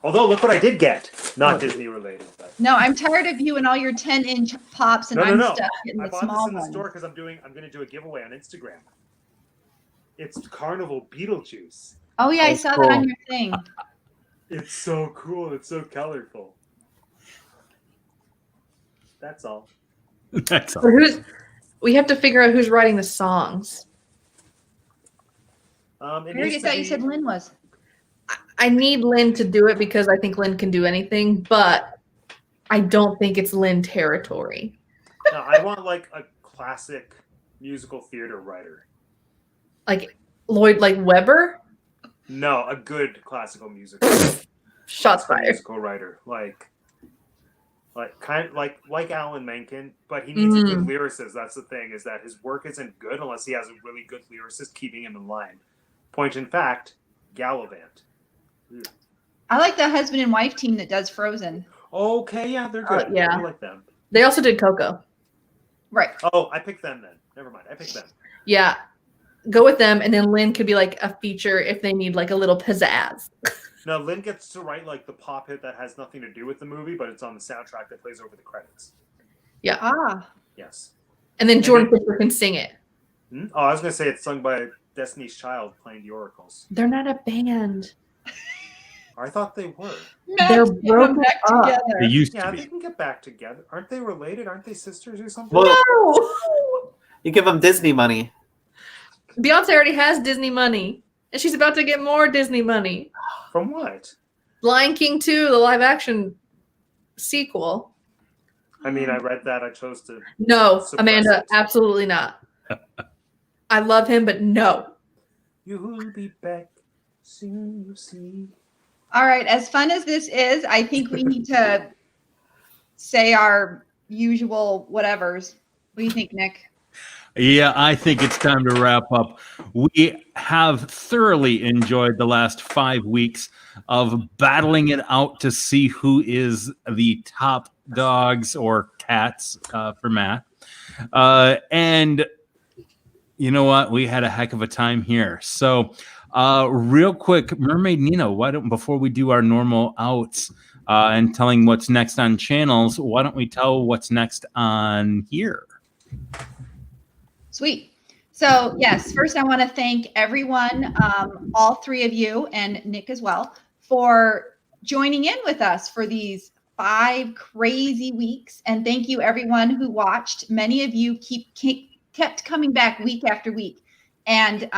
C: Although, look what I did get. Not Disney related. But.
A: No, I'm tired of you and all your 10-inch pops, and I'm stuck in
C: I
A: the
C: bought
A: small
C: this in the
A: ones.
C: store because I'm going to do a giveaway on Instagram. It's Carnival Beetlejuice.
A: Oh yeah, I saw that on your thing.
C: It's so cool. It's so colorful. That's all.
B: That's all.
D: So we have to figure out who's writing the songs.
C: It
A: I already
C: needs to
A: thought you
C: be-
A: said Lynn was.
D: I need Lynn to do it because I think Lynn can do anything, but I don't think it's Lynn territory.
C: No, I want like a classic musical theater writer.
D: Like Lloyd, like Weber?
C: No, a good classical musical.
D: Shots fired.
C: Musical writer, like Alan Menken, but he needs a good lyricist. That's the thing, is that his work isn't good unless he has a really good lyricist keeping him in line. Point in fact, Gallivant.
A: I like the husband and wife team that does Frozen.
C: Okay, yeah, they're good.
D: Yeah.
C: I like them.
D: They also did Coco.
A: Right.
C: Oh, I picked them then. Never mind, I picked them.
D: Yeah. Go with them, and then Lynn could be like a feature if they need like a little pizzazz.
C: No, Lynn gets to write like the pop hit that has nothing to do with the movie, but it's on the soundtrack that plays over the credits.
D: Yeah.
A: Ah.
C: Yes.
D: And then Jordan Fisher can sing it.
C: Oh, I was gonna say it's sung by Destiny's Child playing the Oracles.
D: They're not a band.
C: I thought they were.
D: They're
A: Get them
D: broken
A: back
D: up.
A: together.
B: They used to
C: Yeah,
B: be.
C: they can get back together. Aren't they related? Aren't they sisters or something?
E: Well,
D: No!
E: you give them Disney money.
D: Beyonce already has Disney money, and she's about to get more Disney money.
C: From what?
D: Lion King 2, the live action sequel.
C: I mean, I read that. I chose to.
D: No,
C: Suppress
D: Amanda,
C: it.
D: absolutely not. I love him, but no.
C: You'll be back soon, you see.
A: All right, as fun as this is, I think we need to say our usual whatevers. What do you think, Nick?
B: Yeah, I think it's time to wrap up. We have thoroughly enjoyed the last 5 weeks of battling it out to see who is the top dogs or cats for Matt. And you know what? We had a heck of a time here. So real quick, Mermaid Nina, before we do our normal outs and telling what's next on channels, why don't we tell what's next on here?
A: Sweet. So yes, first I want to thank everyone, all three of you and Nick as well, for joining in with us for these 5 crazy weeks. And thank you everyone who watched. Many of you kept coming back week after week. And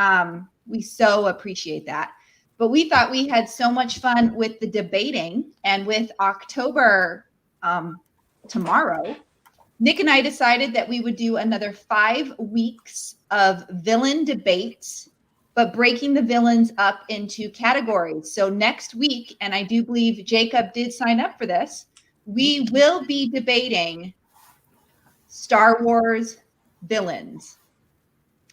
A: we so appreciate that. But we thought we had so much fun with the debating, and with October tomorrow, Nick and I decided that we would do another 5 weeks of villain debates, but breaking the villains up into categories. So next week, and I do believe Jacob did sign up for this, we will be debating Star Wars villains.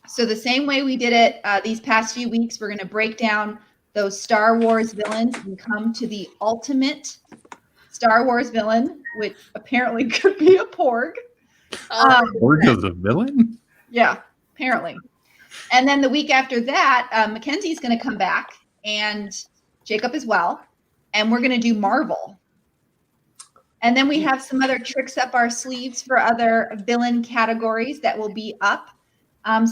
A: So the same way we did it these past few weeks, we're going to break down those Star Wars villains and come to the ultimate Star Wars villain, which apparently could be a Porg.
B: Porg is a villain?
A: Yeah, apparently. And then the week after that, Mackenzie's going to come back, and Jacob as well. And we're going to do Marvel. And then we have some other tricks up our sleeves for other villain categories that will be up.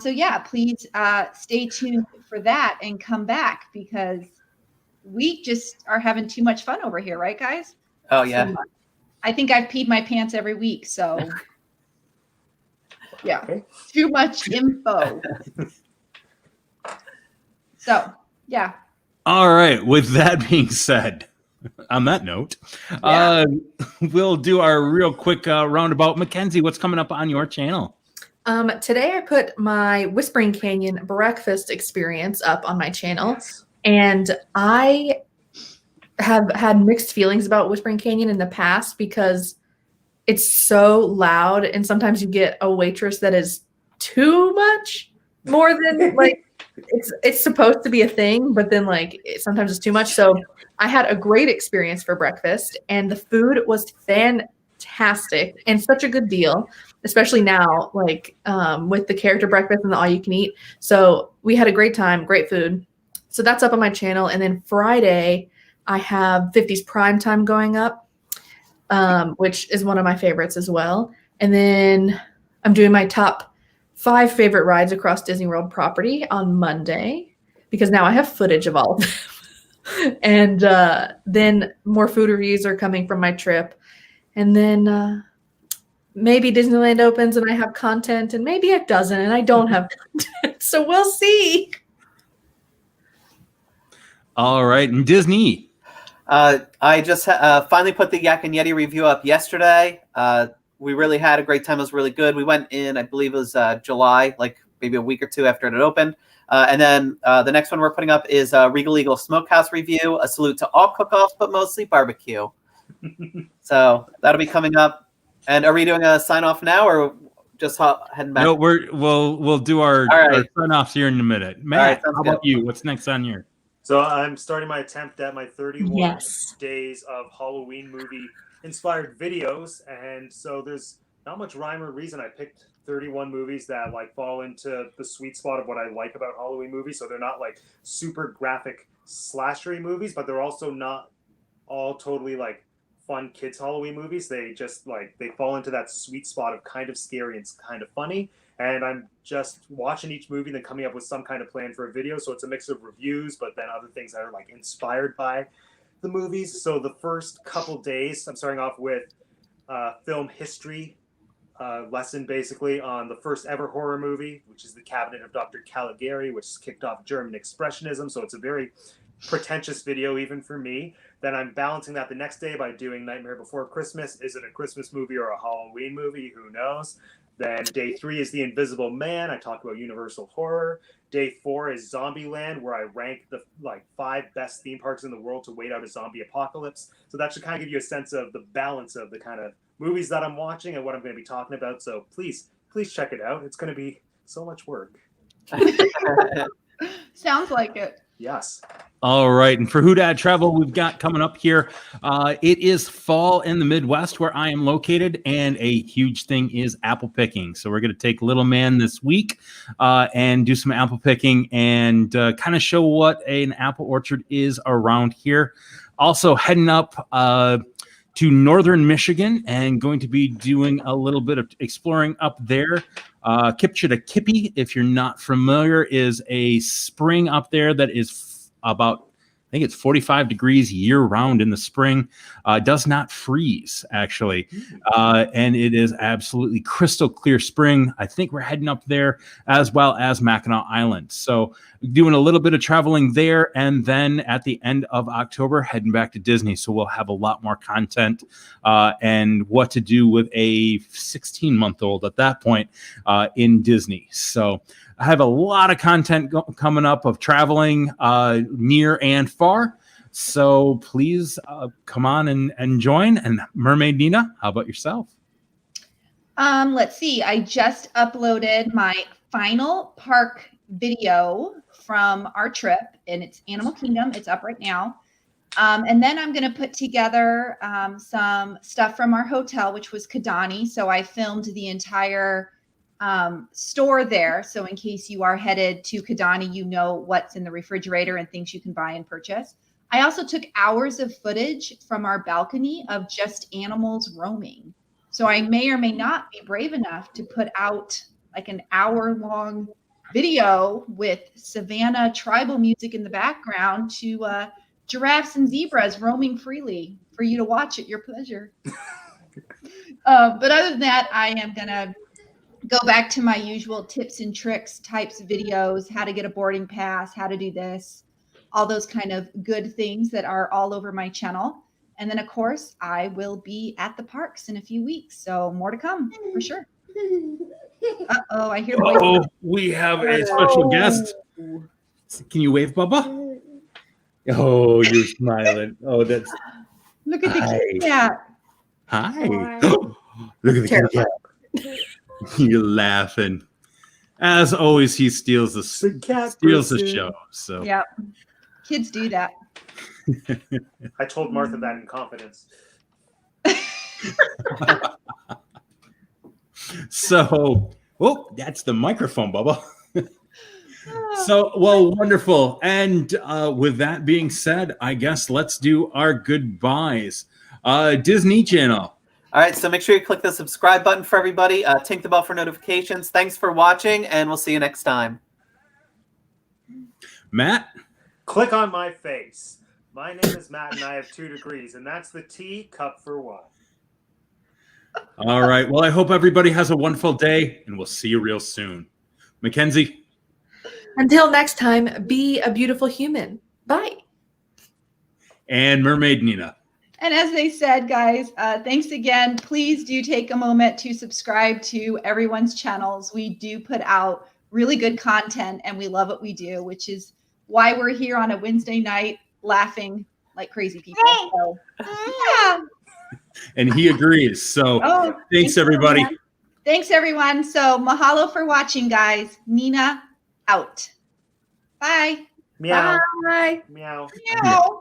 A: So yeah, please stay tuned for that and come back, because we just are having too much fun over here, right, guys?
E: Oh, yeah.
A: I think I've peed my pants every week, so yeah,
C: Okay.
A: too much info. So yeah.
B: All right. With that being said, on that note, we'll do our real quick roundabout. Mackenzie, what's coming up on your channel?
D: Today I put my Whispering Canyon breakfast experience up on my channel,
C: Yes.
D: and I have had mixed feelings about Whispering Canyon in the past because it's so loud, and sometimes you get a waitress that is too much.
G: more than like it's supposed to be a thing, but then like sometimes it's too much. So I had a great experience for breakfast, and the food was fantastic and such a good deal, especially now like with the character breakfast and the all you can eat. So we had a great time, great food. So that's up on my channel, and then Friday I have 50s prime time going up, which is one of my favorites as well. And then I'm doing my top 5 favorite rides across Disney World property on Monday because now I have footage of all of them. And then more food reviews are coming from my trip. And then maybe Disneyland opens and I have content, and maybe it doesn't and I don't have content. So we'll see.
B: All right. And Disney.
E: I just finally put the Yak and Yeti review up yesterday. We really had a great time. It was really good. We went in, I believe it was July, like maybe a week or two after it had opened. And then the next one we're putting up is Regal Eagle Smokehouse review. A salute to all cook-offs, but mostly barbecue. So that'll be coming up. And are we doing a sign-off now, or just heading back?
B: No, we'll do our sign-offs here in a minute. Matt, how about you? What's next on your?
C: So I'm starting my attempt at my 31
G: Yes.
C: days of Halloween movie inspired videos, and so there's not much rhyme or reason. I picked 31 movies that like fall into the sweet spot of what I like about Halloween movies. So they're not like super graphic slashery movies, but they're also not all totally like fun kids Halloween movies. They just like they fall into that sweet spot of kind of scary and kind of funny. And I'm just watching each movie and then coming up with some kind of plan for a video. So it's a mix of reviews, but then other things that are like inspired by the movies. So the first couple days, I'm starting off with film history lesson basically on the first ever horror movie, which is The Cabinet of Dr. Caligari, which kicked off German Expressionism. So it's a very pretentious video even for me. Then I'm balancing that the next day by doing Nightmare Before Christmas. Is it a Christmas movie or a Halloween movie? Who knows? Then day 3 is The Invisible Man. I talk about Universal Horror. Day 4 is Zombieland, where I rank the like 5 best theme parks in the world to wait out a zombie apocalypse. So that should kind of give you a sense of the balance of the kind of movies that I'm watching and what I'm going to be talking about. So please check it out. It's going to be so much work.
A: Sounds like it.
C: Yes.
B: All right. And for Who Dat Travel, we've got coming up here. It is fall in the Midwest where I am located, and a huge thing is apple picking. So we're going to take Little Man this week and do some apple picking and kind of show what an apple orchard is around here. Also heading up to northern Michigan and going to be doing a little bit of exploring up there. Kipchita-Kippy, if you're not familiar, is a spring up there that is about, I think it's 45 degrees year round in the spring. Does not freeze, actually. And it is absolutely crystal clear spring. I think we're heading up there as well as Mackinac Island. So doing a little bit of traveling there. And then at the end of October, heading back to Disney. So we'll have a lot more content and what to do with a 16-month-old at that point in Disney. So I have a lot of content coming up of traveling near and far. So please come on and join. And Mermaid Nina, how about yourself?
A: Let's see. I just uploaded my final park video from our trip, and it's Animal Kingdom. It's up right now. And then I'm going to put together some stuff from our hotel, which was Kidani. So I filmed the entire store there. So in case you are headed to Kidani, you know what's in the refrigerator and things you can buy and purchase. I also took hours of footage from our balcony of just animals roaming. So I may or may not be brave enough to put out like an hour-long video with Savannah tribal music in the background to giraffes and zebras roaming freely for you to watch at your pleasure. But other than that, I am going to go back to my usual tips and tricks types of videos, how to get a boarding pass, how to do this, all those kind of good things that are all over my channel. And then, of course, I will be at the parks in a few weeks. So more to come for sure. Uh-oh, I hear voices.
B: Oh, we have a special guest. Can you wave, Bubba? Oh, you're smiling. Oh, that's...
A: Look at the kitty cat.
B: Hi. Look at the kitty cat. You're laughing. As always, he steals the
C: person.
B: show. So
A: Yep. Kids do that.
C: I told Martha that in confidence.
B: So, that's the microphone, Bubba. So, well, wonderful. And with that being said, I guess let's do our goodbyes. Disney Channel.
E: All right, so make sure you click the subscribe button for everybody. Tink the bell for notifications. Thanks for watching, and we'll see you next time.
B: Matt.
C: Click on my face. My name is Matt, and I have 2 degrees, and that's the tea cup for 1.
B: All right. Well, I hope everybody has a wonderful day, and we'll see you real soon. Mackenzie.
G: Until next time, be a beautiful human. Bye.
B: And Mermaid Nina.
A: And as they said, guys, thanks again. Please do take a moment to subscribe to everyone's channels. We do put out really good content, and we love what we do, which is why we're here on a Wednesday night laughing like crazy people. So, yeah.
B: And he agrees. So thanks, everybody.
A: Thanks, everyone. So mahalo for watching, guys. Nina out. Bye.
C: Meow.
G: Bye.
C: Meow.
A: Meow.